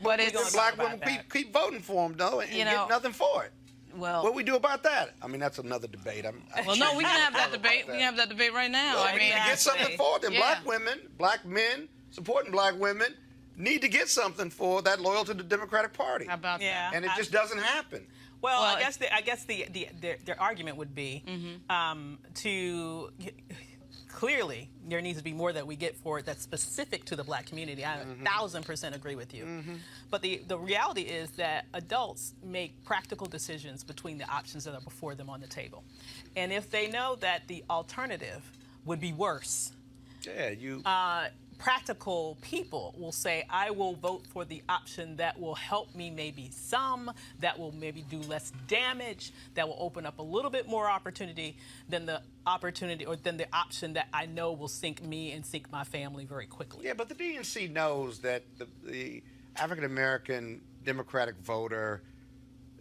but it's black women keep voting for them though, and get nothing for it. Well, what do we do about that? I mean, that's another debate. Well, no, we can have that debate. We can have that debate right now. Well, I mean, get something for them. Yeah. Black women, black men supporting black women need to get something for that loyalty to the Democratic Party. How about that? And it just doesn't happen. Well, I guess their argument would be to clearly there needs to be more that we get for it that's specific to the black community. I 1,000% agree with you. But the reality is that adults make practical decisions between the options that are before them on the table. And if they know that the alternative would be worse, practical people will say, I will vote for the option that will help me maybe some, that will maybe do less damage, that will open up a little bit more opportunity than the option that I know will sink me and sink my family very quickly. Yeah, but the DNC knows that the African American Democratic voter,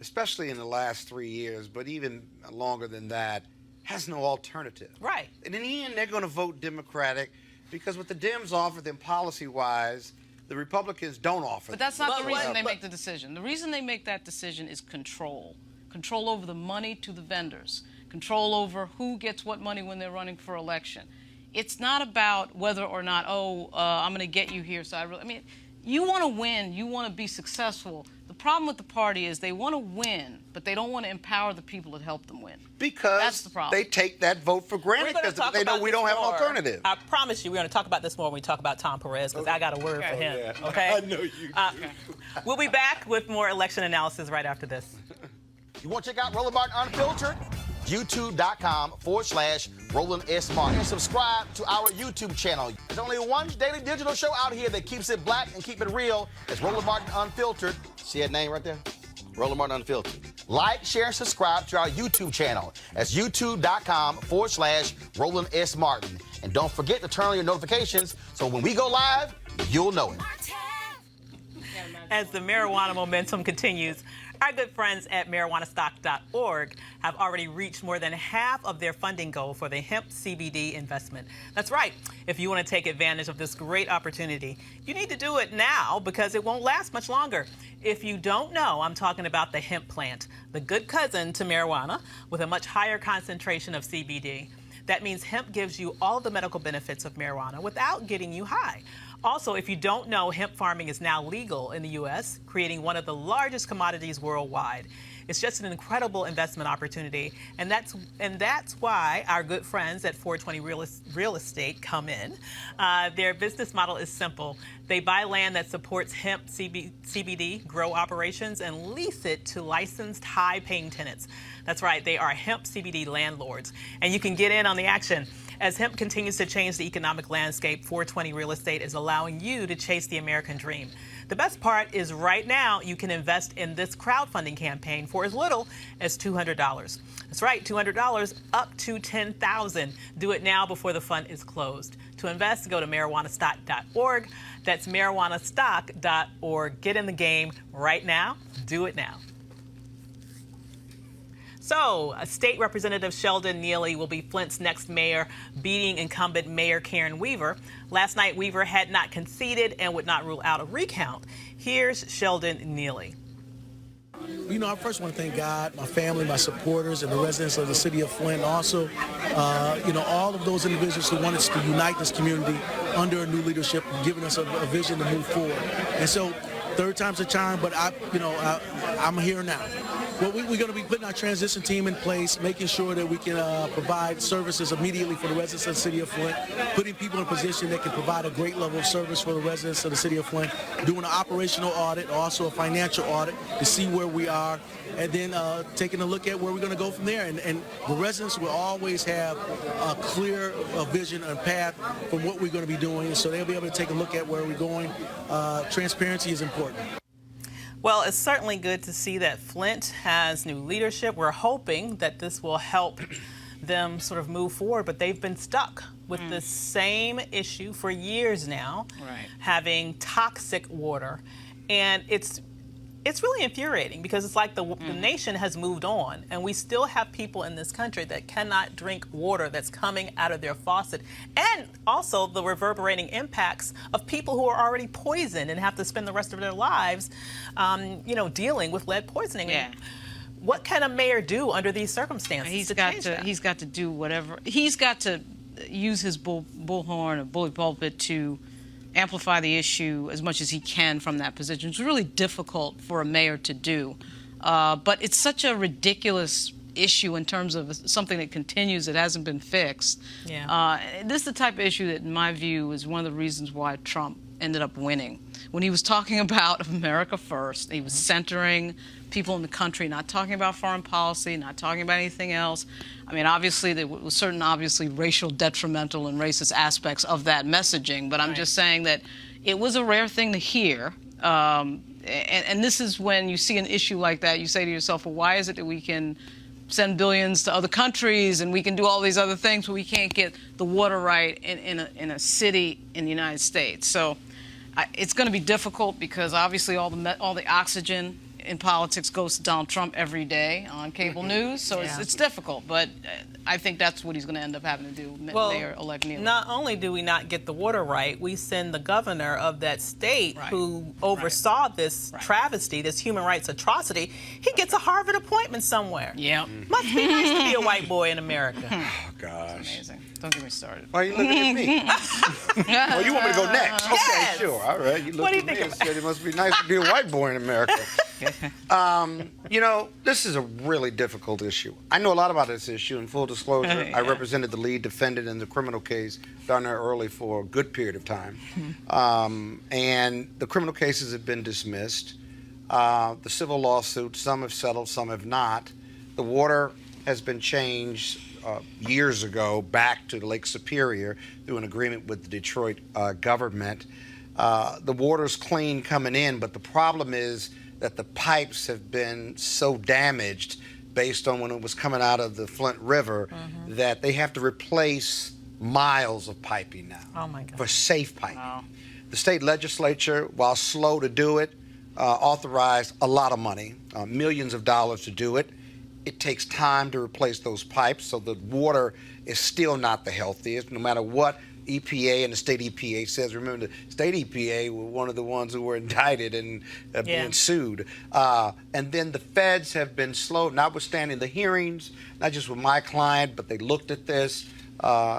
especially in the last 3 years, but even longer than that, has no alternative. Right. And in the end, they're going to vote Democratic because what the Dems offer them policy-wise, the Republicans don't offer. But that's not the reason they make the decision. The reason they make that decision is control. Control over the money to the vendors. Control over who gets what money when they're running for election. It's not about whether or not, I'm going to get you here. So you want to win. You want to be successful. The problem with the party is they want to win, but they don't want to empower the people that help them win. Because that's the problem. They take that vote for granted because they know we don't have an alternative. I promise you we're going to talk about this more when we talk about Tom Perez, because I got a word for him. Yeah. Okay? I know you do. We'll be back with more election analysis right after this. You want to check out Roland Martin Unfiltered? YouTube.com/Roland S. Martin. And subscribe to our YouTube channel. There's only one daily digital show out here that keeps it black and keep it real. It's Roland Martin Unfiltered. See that name right there? Roland Martin Unfiltered. Like, share, and subscribe to our YouTube channel. That's YouTube.com/Roland S. Martin. And don't forget to turn on your notifications so when we go live, you'll know it. As the marijuana momentum continues, our good friends at marijuanastock.org have already reached more than half of their funding goal for the hemp CBD investment. That's right. If you want to take advantage of this great opportunity, you need to do it now because it won't last much longer. If you don't know, I'm talking about the hemp plant, the good cousin to marijuana with a much higher concentration of CBD. That means hemp gives you all the medical benefits of marijuana without getting you high. Also, if you don't know, hemp farming is now legal in the U.S., creating one of the largest commodities worldwide. It's just an incredible investment opportunity, and that's why our good friends at 420 Real Estate come in. Their business model is simple. They buy land that supports hemp CBD grow operations and lease it to licensed high-paying tenants. That's right, they are hemp CBD landlords, and you can get in on the action. As hemp continues to change the economic landscape, 420 Real Estate is allowing you to chase the American dream. The best part is right now you can invest in this crowdfunding campaign for as little as $200. That's right, $200 up to $10,000. Do it now before the fund is closed. To invest, go to marijuanastock.org. That's marijuanastock.org. Get in the game right now. Do it now. So, State Representative Sheldon Neely will be Flint's next mayor, beating incumbent Mayor Karen Weaver. Last night, Weaver had not conceded and would not rule out a recount. Here's Sheldon Neely. You know, I first want to thank God, my family, my supporters, and the residents of the city of Flint. Also, all of those individuals who wanted us to unite this community under a new leadership, giving us a vision to move forward. And so, third time's a charm, but I'm here now. Well, we're going to be putting our transition team in place, making sure that we can provide services immediately for the residents of the city of Flint, putting people in a position that can provide a great level of service for the residents of the city of Flint, doing an operational audit, also a financial audit to see where we are, and then taking a look at where we're going to go from there. And the residents will always have a clear vision and path from what we're going to be doing, so they'll be able to take a look at where we're going. Transparency is important. Well, it's certainly good to see that Flint has new leadership. We're hoping that this will help them sort of move forward, but they've been stuck with the same issue for years now, having toxic water. And it's really infuriating because it's like the nation has moved on, and we still have people in this country that cannot drink water that's coming out of their faucet, and also the reverberating impacts of people who are already poisoned and have to spend the rest of their lives, dealing with lead poisoning. Yeah. What can a mayor do under these circumstances? He's got to do whatever. He's got to use his bullhorn or bully pulpit to amplify the issue as much as he can from that position. It's really difficult for a mayor to do. But it's such a ridiculous issue in terms of something that continues that hasn't been fixed. Yeah. This is the type of issue that, in my view, is one of the reasons why Trump ended up winning. When he was talking about America first, he was centering people in the country, not talking about foreign policy, not talking about anything else. I mean, obviously, there was certain obviously racial detrimental and racist aspects of that messaging, but I'm just saying that it was a rare thing to hear. And this is when you see an issue like that, you say to yourself, well, why is it that we can send billions to other countries and we can do all these other things, but we can't get the water right in a city in the United States? So it's going to be difficult because obviously all the oxygen in politics goes to Donald Trump every day on cable news, so it's difficult. But I think that's what he's going to end up having to do, Mayor-elect Neely. Not only do we not get the water right, we send the governor of that state who oversaw this travesty, this human rights atrocity. He gets a Harvard appointment somewhere. Yeah. Must be nice to be a white boy in America. Oh, gosh. Amazing. Don't get me started. Why are you looking at me? Oh, you want me to go next? Okay, Yes. sure. All right. You look What do you at me think and said it must be nice to be a white boy in America. This is a really difficult issue. I know a lot about this issue. In full disclosure, I represented the lead defendant in the criminal case down there early for a good period of time. And the criminal cases have been dismissed. The civil lawsuits, some have settled, some have not. The water has been changed years ago back to Lake Superior through an agreement with the Detroit government. The water's clean coming in, but the problem is that the pipes have been so damaged based on when it was coming out of the Flint River that they have to replace miles of piping now. Oh my God. For safe piping. Wow. The state legislature, while slow to do it, authorized a lot of money, millions of dollars to do it. It takes time to replace those pipes, so the water is still not the healthiest, no matter what EPA and the state EPA says. Remember, the state EPA were one of the ones who were indicted and being sued. And then the feds have been slow, notwithstanding the hearings, not just with my client, but they looked at this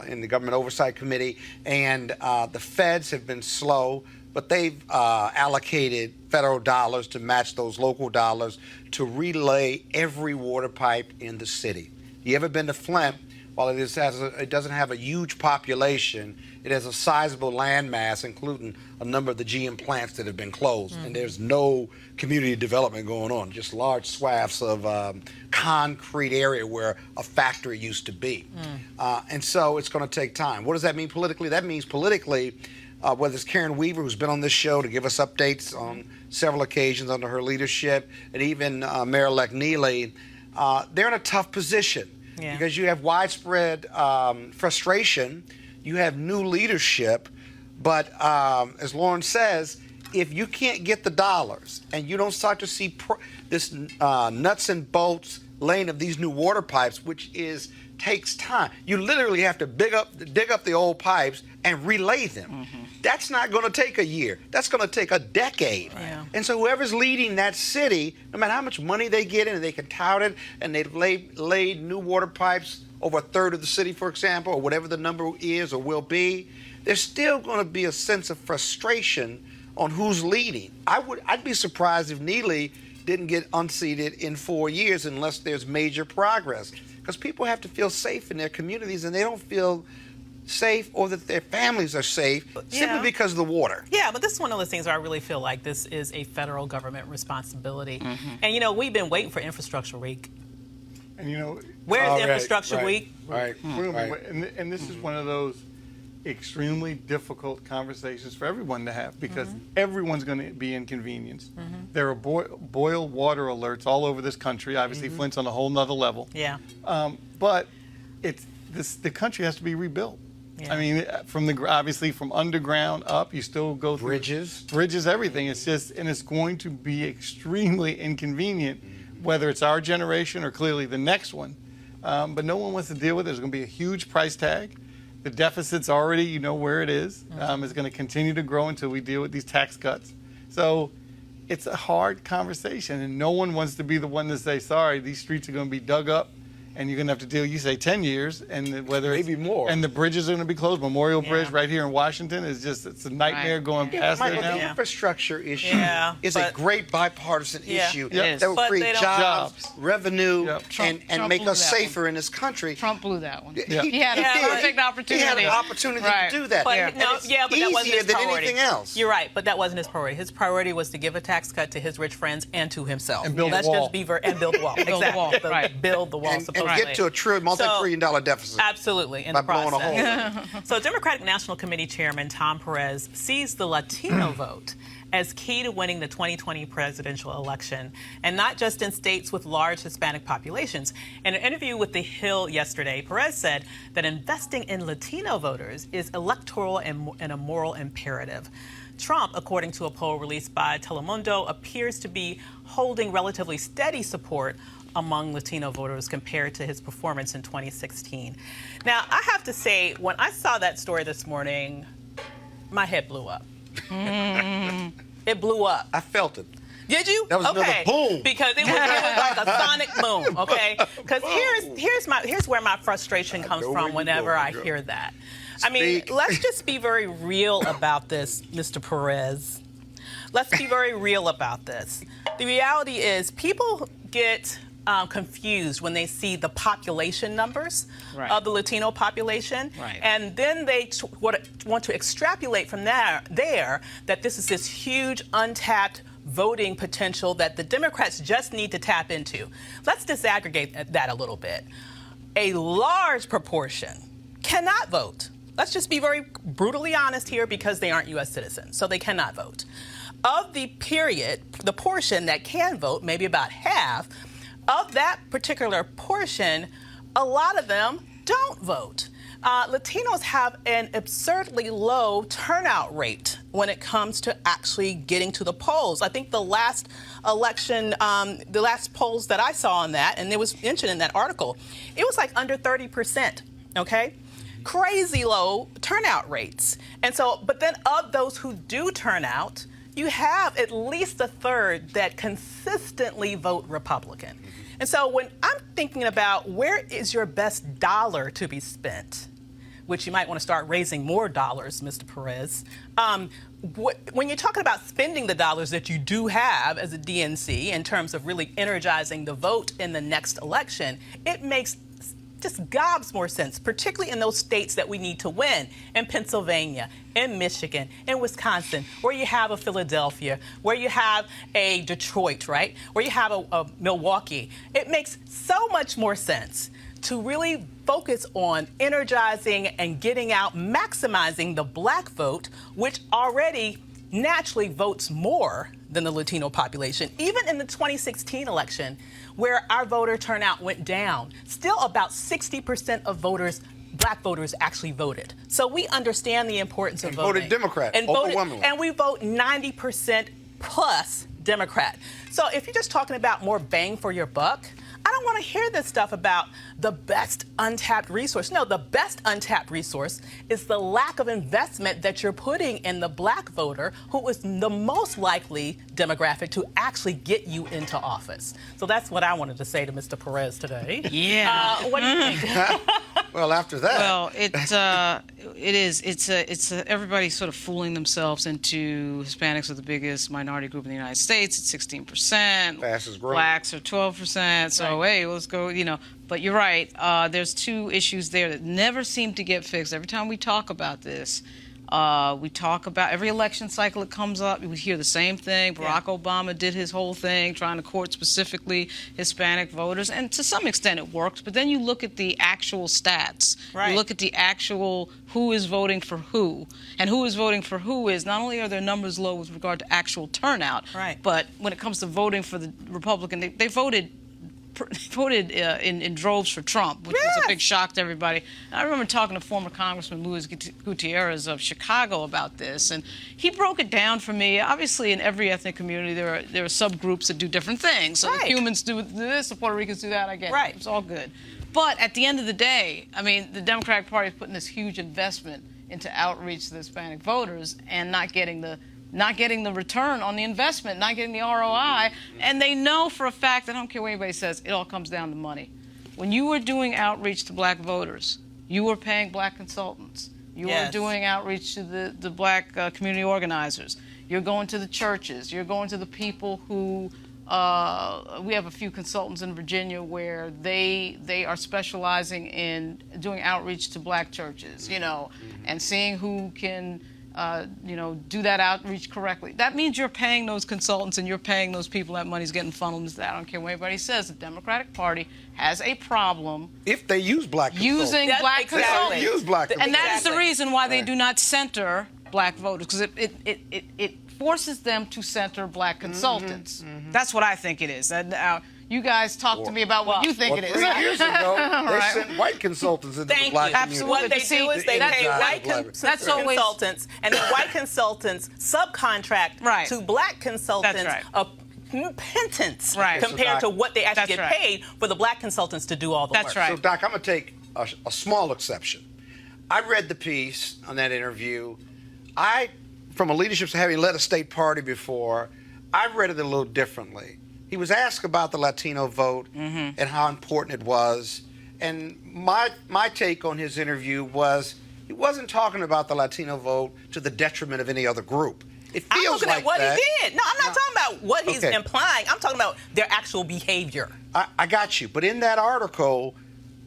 in the Government Oversight Committee, and the feds have been slow but they've allocated federal dollars to match those local dollars to relay every water pipe in the city. You ever been to Flint? While it doesn't have a huge population, it has a sizable landmass, including a number of the GM plants that have been closed. And there's no community development going on, just large swaths of concrete area where a factory used to be. And so it's going to take time. What does that mean politically? That means politically, whether it's Karen Weaver, who's been on this show to give us updates on several occasions under her leadership, and even Mayor-elect Neely, they're in a tough position. Yeah. Because you have widespread frustration, you have new leadership, but as Lauren says, if you can't get the dollars and you don't start to see this nuts and bolts laying of these new water pipes, which takes time. You literally have to dig up the old pipes and relay them. That's not going to take a year. That's going to take a decade. Yeah. And so whoever's leading that city, no matter how much money they get in, and they can tout it, and they've laid new water pipes over a third of the city, for example, or whatever the number is or will be, there's still going to be a sense of frustration on who's leading. I'd be surprised if Neely didn't get unseated in 4 years unless there's major progress. Because people have to feel safe in their communities, and they don't feel safe or that their families are safe simply because of the water. Yeah, but this is one of those things where I really feel like this is a federal government responsibility. And, you know, we've been waiting for Infrastructure Week. And, you know, Where's Infrastructure Week? Right. And this is one of those extremely difficult conversations for everyone to have, because everyone's going to be inconvenienced. There are boil water alerts all over this country. Obviously, Flint's on a whole nother level. Yeah. But the country has to be rebuilt. Yeah. I mean, obviously from underground up, you still go through bridges, everything. It's just, and it's going to be extremely inconvenient, whether it's our generation or clearly the next one. But no one wants to deal with it. There's going to be a huge price tag. The deficit's already, you know where it is. It's going to continue to grow until we deal with these tax cuts. So it's a hard conversation, and no one wants to be the one to say, sorry, these streets are going to be dug up, and you're going to have to deal, you say 10 years, and whether maybe more. And the bridges are going to be closed. Memorial Bridge right here in Washington is it's a nightmare going past there now. The infrastructure issue is a great bipartisan issue that will create jobs, revenue, and make us safer in this country. Trump blew that one. He had a perfect opportunity. He had an opportunity to do that. But but that wasn't easier his than priority. anything else. You're right, but that wasn't his priority. His priority was to give a tax cut to his rich friends and to himself. And build a wall. And build the wall. Exactly. Right. Build the wall, And supposedly. get to a multi-trillion-dollar deficit. Absolutely, in by the blowing a process. hole. So Democratic National Committee Chairman Tom Perez sees the Latino vote as key to winning the 2020 presidential election, and not just in states with large Hispanic populations. In an interview with The Hill yesterday, Perez said that investing in Latino voters is electoral and a moral imperative. Trump, according to a poll released by Telemundo, appears to be holding relatively steady support among Latino voters compared to his performance in 2016. Now, I have to say, when I saw that story this morning, my head blew up. It blew up. I felt it. Did you? That was another boom. Because it was like a sonic boom, okay? Because here's where my frustration comes from whenever I hear that. I mean, let's just be very real about this, Mr. Perez. Let's be very real about this. The reality is people get confused when they see the population numbers of the Latino population, and then they want to extrapolate from there that this is this huge untapped voting potential that the Democrats just need to tap into. Let's disaggregate that a little bit. A large proportion cannot vote. Let's just be very brutally honest here, because they aren't U.S. citizens, so they cannot vote. Of the portion that can vote, maybe about half, of that particular portion, a lot of them don't vote. Latinos have an absurdly low turnout rate when it comes to actually getting to the polls. I think the last election, the last polls that I saw on that, and it was mentioned in that article, it was like under 30%, okay? Crazy low turnout rates. And so, but then of those who do turn out, you have at least a third that consistently vote Republican. And so when I'm thinking about where is your best dollar to be spent which you might want to start raising more dollars, Mr. Perez. When you're talking about spending the dollars that you do have as a DNC in terms of really energizing the vote in the next election, it makes just gobs more sense, particularly in those states that we need to win, in Pennsylvania, in Michigan, in Wisconsin, where you have a Philadelphia, where you have a Detroit, right, where you have a Milwaukee. It makes so much more sense to really focus on energizing and getting out, maximizing the black vote, which already naturally votes more than the Latino population. Even in the 2016 election, where our voter turnout went down, still about 60% of voters, black voters, actually voted. So we understand the importance of voting. Voted Democrat, and overwhelmingly. And we vote 90% plus Democrat. So if you're just talking about more bang for your buck, I don't want to hear this stuff about the best untapped resource. No, the best untapped resource is the lack of investment that you're putting in the black voter, who is the most likely demographic to actually get you into office. So that's what I wanted to say to Mr. Perez today. Yeah. What do you think? Well, after that. Well, it is. It's everybody's sort of fooling themselves into Hispanics are the biggest minority group in the United States. It's 16%. Fastest growing. Blacks are 12%. So hey, let's go. But you're right. There's two issues there that never seem to get fixed. Every time we talk about this, we talk about every election cycle it comes up. We hear the same thing. Barack Obama did his whole thing trying to court specifically Hispanic voters, and to some extent it worked. But then you look at the actual stats. Right. You look at the actual who is voting for who, and who is voting for who is not only are their numbers low with regard to actual turnout, right, but when it comes to voting for the Republican, they voted in droves for Trump, which was a big shock to everybody. And I remember talking to former Congressman Luis Gutierrez of Chicago about this, and he broke it down for me. Obviously, in every ethnic community, there are subgroups that do different things. So the Cubans do this, the Puerto Ricans do that. I get it. It's all good. But at the end of the day, I mean, the Democratic Party is putting this huge investment into outreach to the Hispanic voters and not getting the return on the investment, not getting the ROI, and they know for a fact, I don't care what anybody says, it all comes down to money. When you were doing outreach to black voters, you were paying black consultants. You were doing outreach to the black community organizers. You're going to the churches. You're going to the people who, we have a few consultants in Virginia where they are specializing in doing outreach to black churches, and seeing who can do that outreach correctly. That means you're paying those consultants and you're paying those people. That money's getting funneled into that. I don't care what anybody says. The Democratic Party has a problem if they use black consultants. Using black consultants. They don't use black consultants. And that is the reason why they do not center black voters, because it forces them to center black consultants. That's what I think it is. You guys talk to me about what you think it is. 3 years ago, they sent white consultants into the black community. What they do is they pay white consultants, and then white consultants subcontract to black consultants a pittance compared to what they actually get paid for the black consultants to do all the work. So, Doc, I'm going to take a small exception. I read the piece on that interview. From a leadership having led a state party before, I read it a little differently. He was asked about the Latino vote and how important it was. And my take on his interview was he wasn't talking about the Latino vote to the detriment of any other group. It feels I'm looking like at what that. he did. No, I'm not talking about what he's implying. I'm talking about their actual behavior. I got you. But in that article,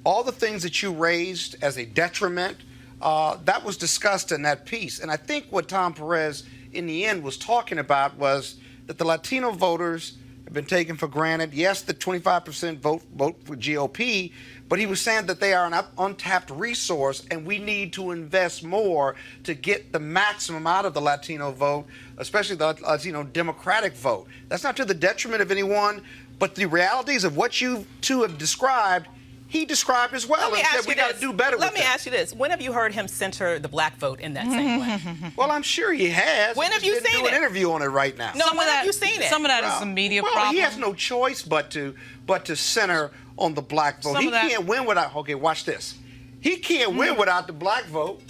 all the things that you raised as a detriment, that was discussed in that piece. And I think what Tom Perez, in the end, was talking about was that the Latino voters have been taken for granted. Yes, the 25% vote for GOP, but he was saying that they are an untapped resource, and we need to invest more to get the maximum out of the Latino vote, especially the Latino Democratic vote. That's not to the detriment of anyone, but the realities of what you two have described, he described as well, and said we got to do better with it. Let me ask you this. When have you heard him center the black vote in that same way? Well, I'm sure he has. When have you seen it? Do an interview on it right now. No, when have you seen it? Some of that is the media problem. He has no choice but to center on the black vote. He can't win without, okay, watch this. He can't win without the black vote.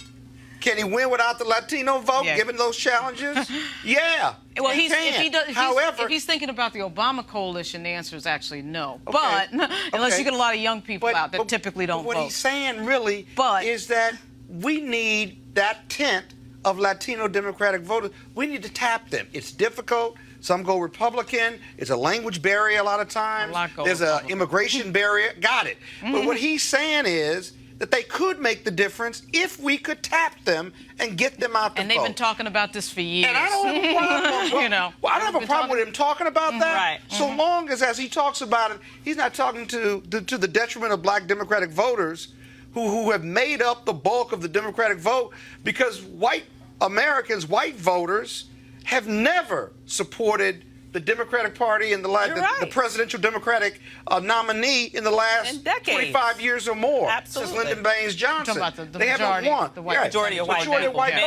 Can he win without the Latino vote, given those challenges? Yeah. Well, if he's thinking about the Obama coalition, the answer is actually no. Okay. But unless you get a lot of young people out that typically don't vote. What he's saying really is that we need that tent of Latino Democratic voters. We need to tap them. It's difficult. Some go Republican. It's a language barrier a lot of times. There's an immigration barrier. Got it. But what he's saying is that they could make the difference if we could tap them and get them out the vote. And they've been talking about this for years. And I don't have a problem. You know, well, I don't have a problem with him talking about that. Right. So long as he talks about it, he's not talking to the detriment of black Democratic voters who have made up the bulk of the Democratic vote, because white Americans, white voters, have never supported the Democratic Party and the presidential Democratic nominee in the last 25 years or more. Absolutely. Since Lyndon Baines Johnson. About the they haven't won. The majority of white men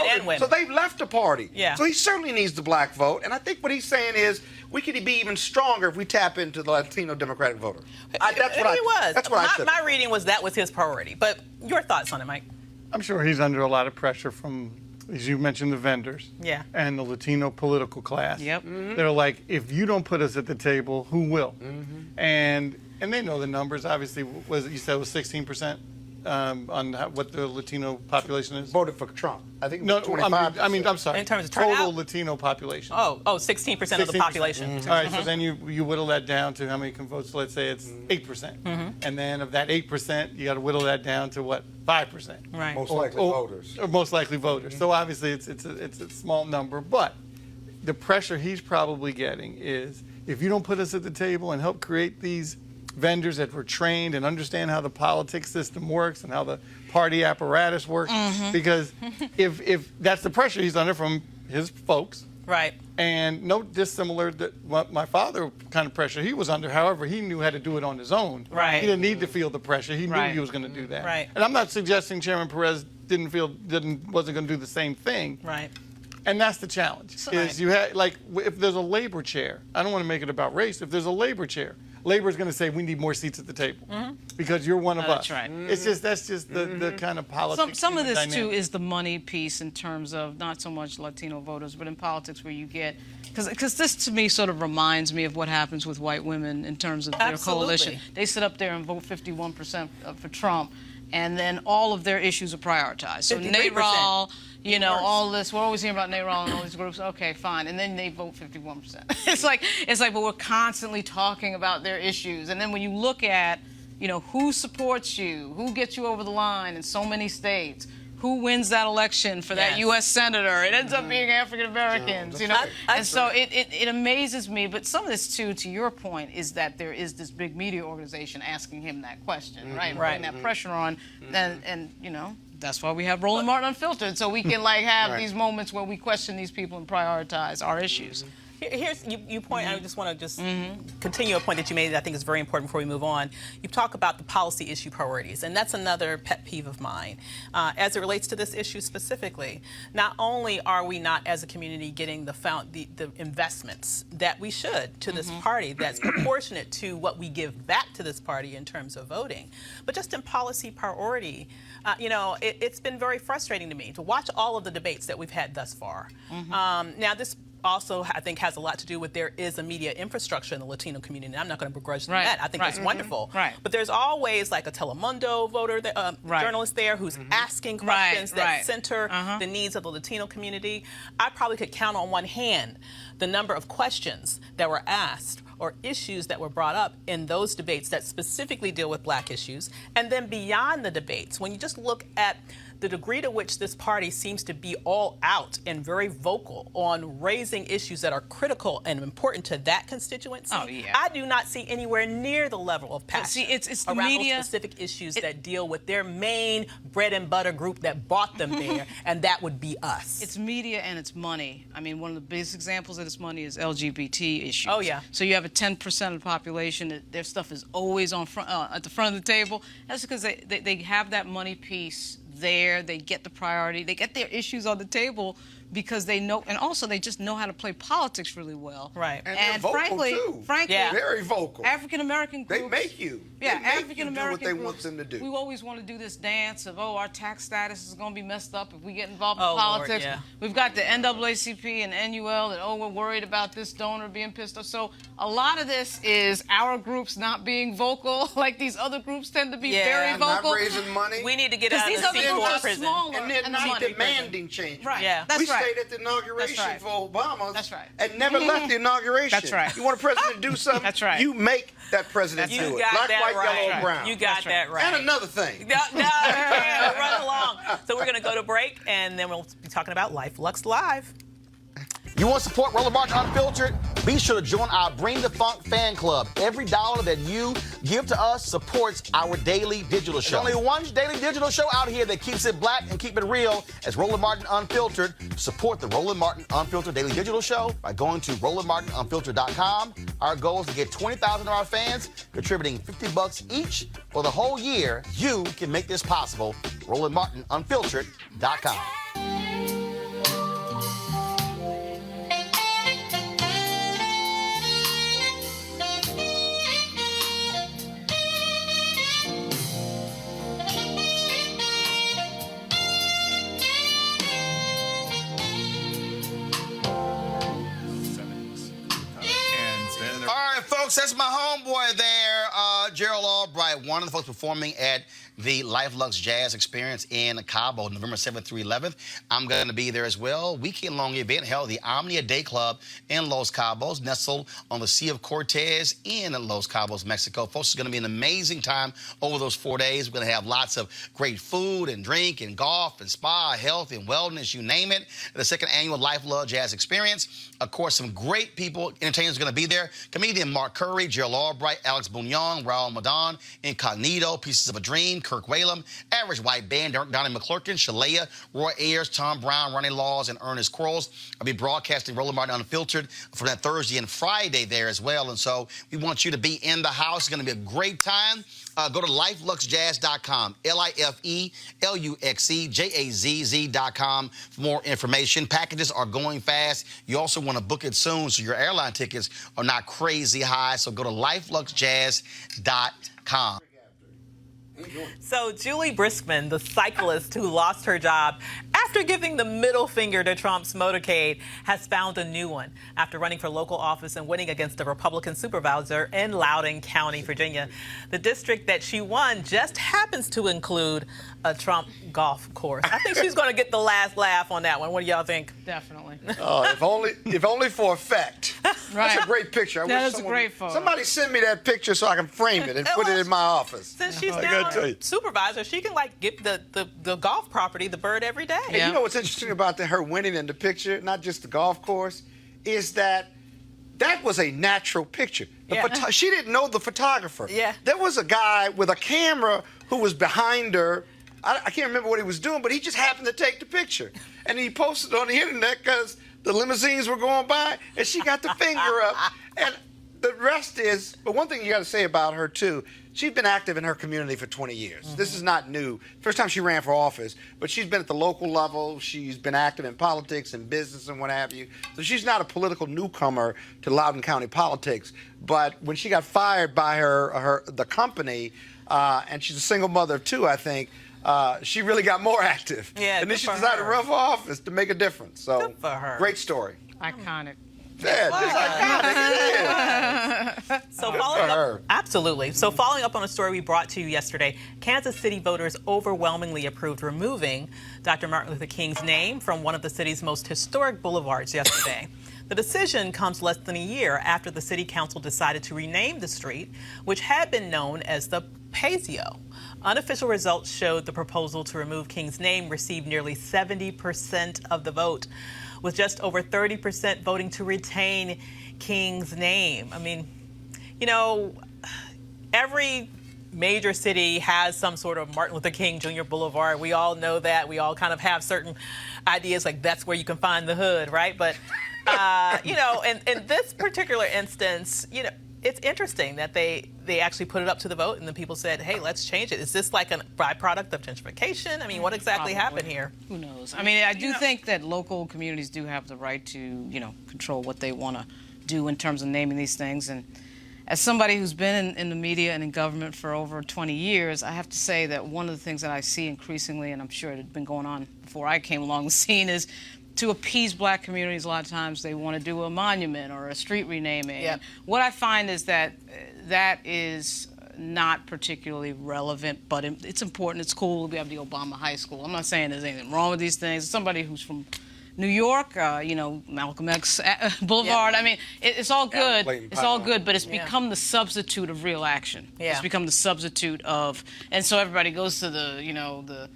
and women. So they've left the party. Yeah. So he certainly needs the black vote. And I think what he's saying is we could be even stronger if we tap into the Latino Democratic voter. That's what I said. My reading was that was his priority. But your thoughts on it, Mike? I'm sure he's under a lot of pressure from, as you mentioned, the vendors and the Latino political class. Yep. They're like, if you don't put us at the table, who will? And they know the numbers. Obviously, you said it was 16% on what the Latino population is? Voted for Trump. I think No, 25%. I'm sorry. In terms of total turnout? Latino population. 16% of the population. All right, so then you whittle that down to how many can vote. So let's say it's 8%. And then of that 8%, you got to whittle that down to what? 5%. Right. Most likely voters. Or most likely voters. So obviously it's a small number, but the pressure he's probably getting is if you don't put us at the table and help create these vendors that were trained and understand how the politics system works and how the party apparatus works, because if that's the pressure he's under from his folks. Right. And no dissimilar to what my father kind of pressure he was under. However, he knew how to do it on his own. Right. He didn't need to feel the pressure. He knew he was going to do that. Right. And I'm not suggesting Chairman Perez wasn't going to do the same thing. Right. And that's the challenge. You have if there's a labor chair, I don't want to make it about race. If there's a labor chair, labor is going to say we need more seats at the table because you're one of us. That's right. It's just that's just the kind of politics. Some of this dynamic. too is the money piece in terms of not so much Latino voters, but in politics where you get because this to me sort of reminds me of what happens with white women in terms of their coalition. They sit up there and vote 51% for Trump, and then all of their issues are prioritized. So NARAL, all this. We're always hearing about NARAL and all these groups. Okay, fine. And then they vote 51%. It's like, but we're constantly talking about their issues. And then when you look at, who supports you, who gets you over the line in so many states, who wins that election for that U.S. senator, it ends up being African Americans, And so it amazes me. But some of this, too, to your point, is that there is this big media organization asking him that question, right? Putting that pressure on. And that's why we have Roland Martin Unfiltered, so we can have these moments where we question these people and prioritize our issues. Here's you point. I just want to continue a point that you made that I think is very important before we move on. You talk about the policy issue priorities, and that's another pet peeve of mine as it relates to this issue specifically. Not only are we not, as a community, getting the investments that we should to this party that's proportionate to what we give back to this party in terms of voting, but just in policy priority. It's been very frustrating to me to watch all of the debates that we've had thus far. Now, this also, I think, has a lot to do with there is a media infrastructure in the Latino community. And I'm not going to begrudge that. I think it's wonderful. But there's always like a Telemundo voter, journalist there who's asking questions that center the needs of the Latino community. I probably could count on one hand the number of questions that were asked or issues that were brought up in those debates that specifically deal with black issues. And then beyond the debates, when you just look at the degree to which this party seems to be all out and very vocal on raising issues that are critical and important to that constituency, I do not see anywhere near the level of passion it's around media, those specific issues that deal with their main bread and butter group that brought them there, and that would be us. It's media and it's money. I mean, one of the biggest examples of this money is LGBT issues. Oh, yeah. So you have a 10% of the population that their stuff is always on at the front of the table. That's because they have that money piece there, they get the priority, they get their issues on the table because they know, and also they just know how to play politics really well. Right. And they're vocal, frankly, very vocal. African American groups. They make you. African American do what they groups, want them to do. We always want to do this dance of, our tax status is going to be messed up if we get involved in politics. Lord, We've got the NAACP and NUL that, we're worried about this donor being pissed off. So a lot of this is our groups not being vocal, like these other groups tend to be very vocal. Not raising money. We need to get out of the These other for not, prison. and they're and not money. demanding change. Right. Yeah. That's we right. stayed at the inauguration That's right. for Obama. That's right. And never left the inauguration. That's right. You want a president to do something? That's right. You make that president You do it. got Black, that white, right. yellow, brown. You got that right. And another thing. No, yeah, run along. So we're going to go to break, and then we'll be talking about Life Lux Live. You want to support Roland Martin Unfiltered? Be sure to join our Bring the Funk fan club. Every dollar that you give to us supports our daily digital show. There's only one daily digital show out here that keeps it black and keep it real. It's Roland Martin Unfiltered. Support the Roland Martin Unfiltered daily digital show by going to RolandMartinUnfiltered.com. Our goal is to get 20,000 of our fans contributing $50 each for the whole year. You can make this possible. RolandMartinUnfiltered.com. All right, folks, that's my homeboy there, Gerald Albright, one of the folks performing at the Life Luxe Jazz Experience in Cabo, November 7th through 11th. I'm going to be there as well. Weekend-long event held at the Omnia Day Club in Los Cabos, nestled on the Sea of Cortez in Los Cabos, Mexico. Folks, it's going to be an amazing time over those 4 days. We're going to have lots of great food and drink and golf and spa, health and wellness, you name it. The second annual Life Luxe Jazz Experience. Of course, some great people, entertainers are going to be there. Comedian Mark Curry, Gerald Albright, Alex Bouillon, Raul Madan, Incognito, Pieces of a Dream, Kirk Whalum, Average White Band, Donnie McClurkin, Shalea, Roy Ayers, Tom Brown, Ronnie Laws, and Ernest Quarles. I'll be broadcasting Roland Martin Unfiltered for that Thursday and Friday there as well. And so we want you to be in the house. It's going to be a great time. Go to lifeluxejazz.com, LIFELUXEJAZZ.com for more information. Packages are going fast. You also want to book it soon so your airline tickets are not crazy high. So go to lifeluxejazz.com. So Julie Briskman, the cyclist who lost her job after giving the middle finger to Trump's motorcade, has found a new one after running for local office and winning against a Republican supervisor in Loudoun County, Virginia. The district that she won just happens to include a Trump golf course. I think she's going to get the last laugh on that one. What do y'all think? Definitely. If only for effect. Right. That's a great picture. That is a great photo. Somebody send me that picture so I can frame it and put it in my office. Since she's I now gotta tell you. a supervisor, she can like get the golf property, the bird every day. And you know what's interesting about her winning in the picture, not just the golf course, is that was a natural picture. She didn't know the photographer. Yeah. There was a guy with a camera who was behind her. I can't remember what he was doing, but he just happened to take the picture. And he posted it on the internet because the limousines were going by, and she got the finger up. And the rest is, but one thing you got to say about her, too, she's been active in her community for 20 years. Mm-hmm. This is not new. First time she ran for office, but she's been at the local level. She's been active in politics and business and what have you. So she's not a political newcomer to Loudoun County politics. But when she got fired by the company, and she's a single mother of two, I think, she really got more active. Yeah, and then good she for decided her. to run for office to make a difference. So Good for her. great story. Iconic. Yeah, just iconic. So Good following for up, her. absolutely. So following up on a story we brought to you yesterday, Kansas City voters overwhelmingly approved removing Dr. Martin Luther King's name from one of the city's most historic boulevards yesterday. The decision comes less than a year after the city council decided to rename the street, which had been known as the Paseo. Unofficial results showed the proposal to remove King's name received nearly 70% of the vote, with just over 30% voting to retain King's name. I mean, you know, every major city has some sort of Martin Luther King Jr. Boulevard. We all know that. We all kind of have certain ideas like that's where you can find the hood, right? But, you know, in this particular instance, you know, it's interesting that they actually put it up to the vote and then people said, hey, let's change it. Is this like a byproduct of gentrification? I mean, what exactly happened here? Who knows? I mean, I do think that local communities do have the right to, you know, control what they want to do in terms of naming these things. And as somebody who's been in the media and in government for over 20 years, I have to say that one of the things that I see increasingly, and I'm sure it had been going on before I came along the scene, is to appease black communities, a lot of times they want to do a monument or a street renaming. Yep. What I find is that that is not particularly relevant, but it's important. It's cool. We have the Obama High School. I'm not saying there's anything wrong with these things. Somebody who's from New York, Malcolm X Boulevard. I mean, it's all good. It's all good, but it's become the substitute of real action. It's become the substitute of, and so everybody goes to the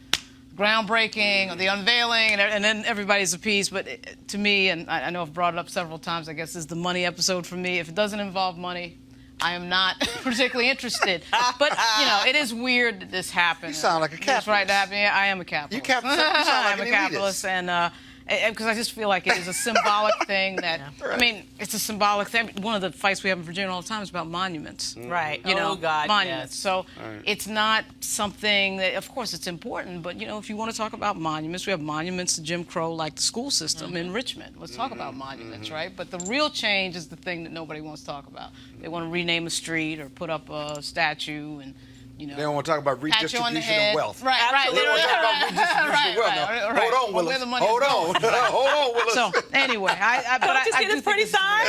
groundbreaking or the unveiling, and then everybody's appeased. But to me, and I know I've brought it up several times, I guess this is the money episode for me. If it doesn't involve money, I am not particularly interested. But, it is weird that this happened. You sound like a capitalist. That's right to happen. Yeah, I am a capitalist. You sound like I'm an a capitalist, and because I just feel like it is a symbolic thing that, I mean, it's a symbolic thing. One of the fights we have in Virginia all the time is about monuments. Right. God, monuments. Yes. So it's not something that, of course, it's important, but, if you want to talk about monuments, we have monuments to Jim Crow, like the school system in Richmond. Let's talk about monuments, right? But the real change is the thing that nobody wants to talk about. They want to rename a street or put up a statue and, they don't want to talk about redistribution of wealth. Right. They don't want to talk about redistribution of wealth. Now, hold on, Willis. Hold on, Willis. So anyway, I see this pretty sign.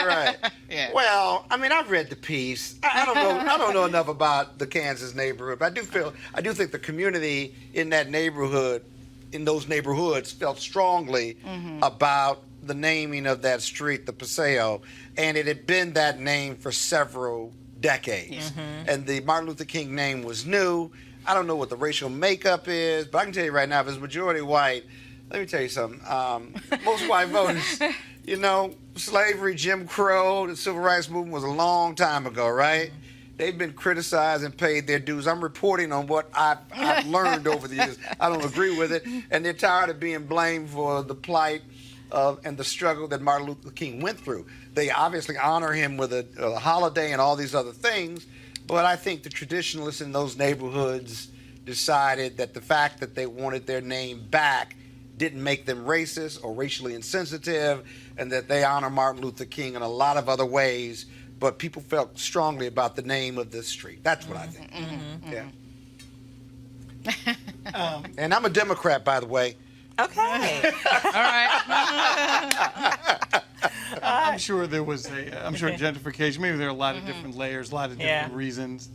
Right. Yeah. Well, I mean, I've read the piece. I don't know enough about the Kansas neighborhood, but I do think the community in that neighborhood, in those neighborhoods, felt strongly about the naming of that street, the Paseo, and it had been that name for several decades. And the Martin Luther King name was new. I don't know what the racial makeup is, but I can tell you right now, if it's majority white, let me tell you something. Most white voters, slavery, Jim Crow, the civil rights movement was a long time ago, right? They've been criticized and paid their dues. I'm reporting on what I've learned over the years. I don't agree with it. And they're tired of being blamed for the plight and the struggle that Martin Luther King went through. They obviously honor him with a holiday and all these other things, but I think the traditionalists in those neighborhoods decided that the fact that they wanted their name back didn't make them racist or racially insensitive, and that they honor Martin Luther King in a lot of other ways, but people felt strongly about the name of this street. That's what I think. Yeah. And I'm a Democrat, by the way. Okay. All right. I'm sure there was gentrification. Maybe there are a lot of different layers, a lot of different reasons,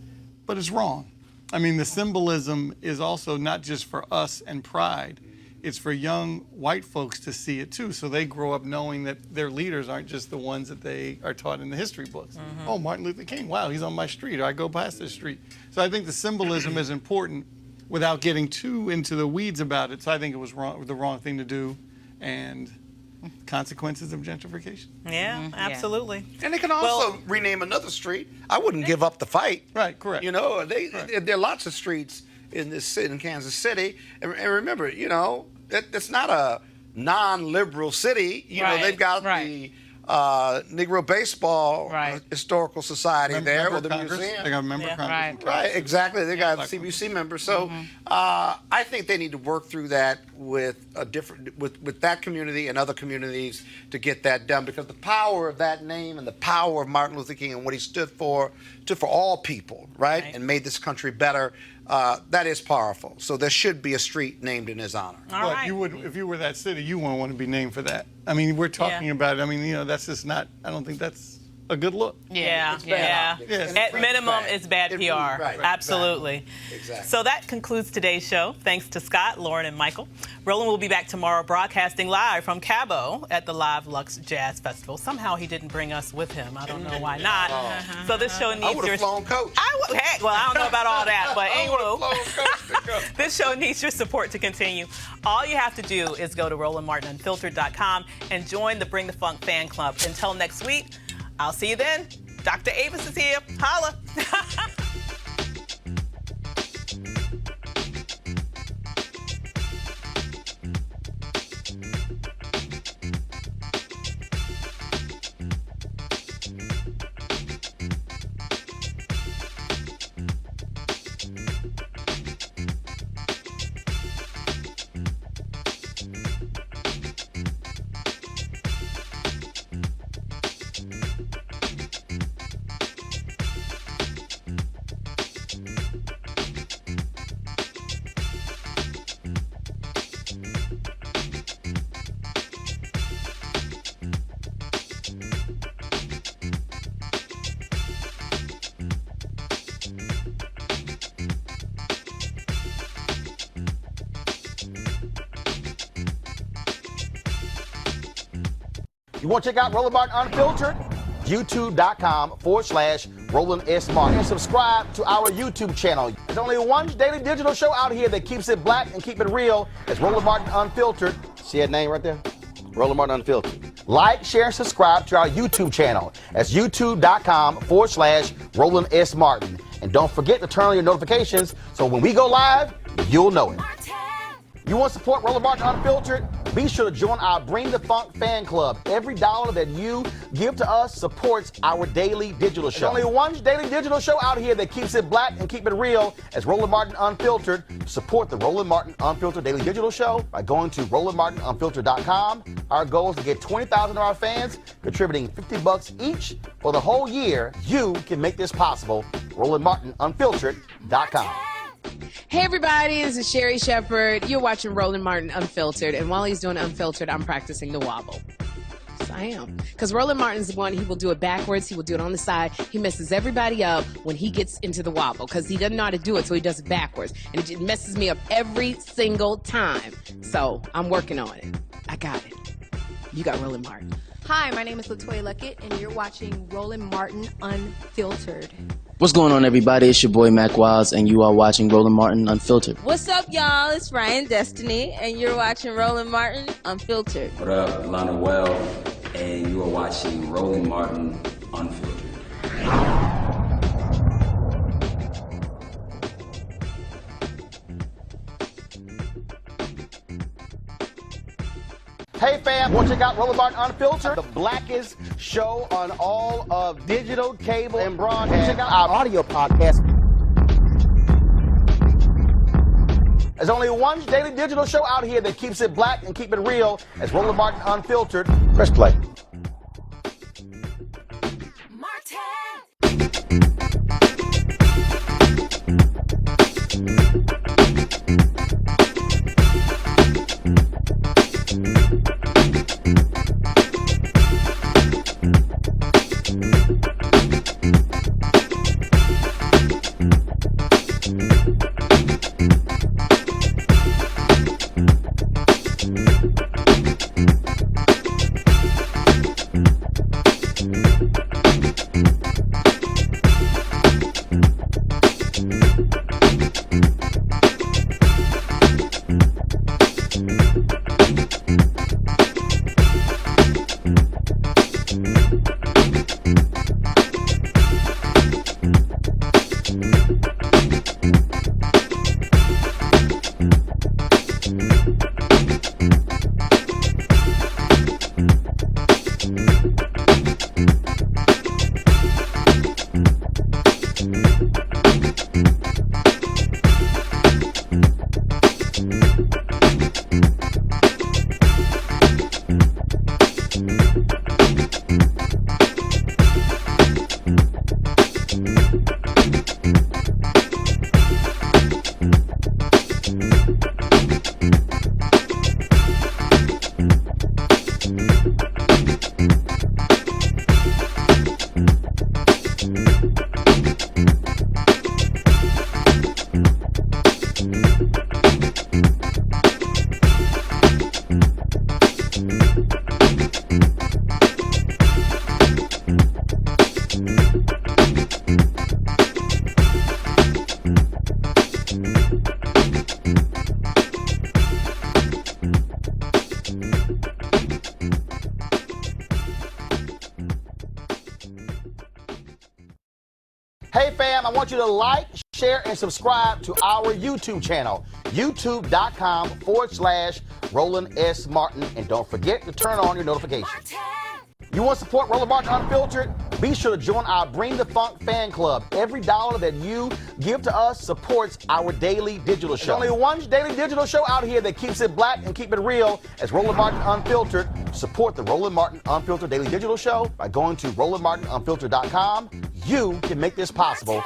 but it's wrong. I mean, the symbolism is also not just for us and pride. It's for young white folks to see it too, so they grow up knowing that their leaders aren't just the ones that they are taught in the history books. Oh, Martin Luther King, wow, he's on my street, or I go past this street. So I think the symbolism is important without getting too into the weeds about it. So I think it was the wrong thing to do, and consequences of gentrification. Yeah, absolutely. And they can also rename another street. I wouldn't give up the fight. Right, correct. There are lots of streets in Kansas City, and remember, it's not a non-liberal city. They've got the Negro Baseball Historical Society there, with the museum. They got a member of Congress. Right, exactly. They got CBC members. So I think they need to work through that with that community and other communities to get that done, because the power of that name and the power of Martin Luther King and what he stood for all people, right? And made this country better. That is powerful. So there should be a street named in his honor. If you were that city, you wouldn't want to be named for that. I mean, we're talking about it. I mean, that's just not. I don't think that's a good look. Yeah. At minimum, it's bad PR. Absolutely. Exactly. So that concludes today's show. Thanks to Scott, Lauren, and Michael. Roland will be back tomorrow broadcasting live from Cabo at the live Luxe Jazz Festival. Somehow he didn't bring us with him. I don't know why not. So this show needs I would have flown coach. I don't know about all that, but anyway, this show needs your support to continue. All you have to do is go to RolandMartinUnfiltered.com and join the Bring the Funk fan club. Until next week, I'll see you then. Dr. Avis is here. Holla. You want to check out Roland Martin Unfiltered? YouTube.com/Roland S. Martin. And subscribe to our YouTube channel. There's only one daily digital show out here that keeps it black and keep it real. It's Roland Martin Unfiltered. See that name right there? Roland Martin Unfiltered. Like, share, and subscribe to our YouTube channel. That's YouTube.com/Roland S. Martin. And don't forget to turn on your notifications so when we go live, you'll know it. You want to support Roland Martin Unfiltered? Be sure to join our Bring the Funk fan club. Every dollar that you give to us supports our daily digital show. There's only one daily digital show out here that keeps it black and keep it real. It's Roland Martin Unfiltered. Support the Roland Martin Unfiltered daily digital show by going to RolandMartinUnfiltered.com. Our goal is to get 20,000 of our fans contributing $50 each for the whole year. You can make this possible. RolandMartinUnfiltered.com. Hey everybody, this is Sherry Shepherd. You're watching Roland Martin Unfiltered, and while he's doing Unfiltered, I'm practicing the wobble. Yes, I am. Because Roland Martin's the one, he will do it backwards, he will do it on the side. He messes everybody up when he gets into the wobble, because he doesn't know how to do it, so he does it backwards. And it messes me up every single time. So, I'm working on it. I got it. You got Roland Martin. Hi, my name is LaToya Luckett, and you're watching Roland Martin Unfiltered. What's going on, everybody? It's your boy Mac Wiles, and you are watching Roland Martin Unfiltered. What's up, y'all? It's Ryan Destiny, and you're watching Roland Martin Unfiltered. What up, Lana Well, and you are watching Roland Martin Unfiltered. Hey fam, want to check out Roland Martin Unfiltered? The blackest show on all of digital, cable, and broadcast. Check out our audio podcast. There's only one daily digital show out here that keeps it black and keep it real. It's Roland Martin Unfiltered. Press play. Hey fam, I want you to like, share, and subscribe to our YouTube channel, youtube.com/Roland S. Martin. And don't forget to turn on your notifications. You want to support Roland Martin Unfiltered? Be sure to join our Bring the Funk fan club. Every dollar that you give to us supports our daily digital show. There's only one daily digital show out here that keeps it black and keep it real. It's Roland Martin Unfiltered. Support the Roland Martin Unfiltered daily digital show by going to RolandMartinUnfiltered.com. You can make this possible.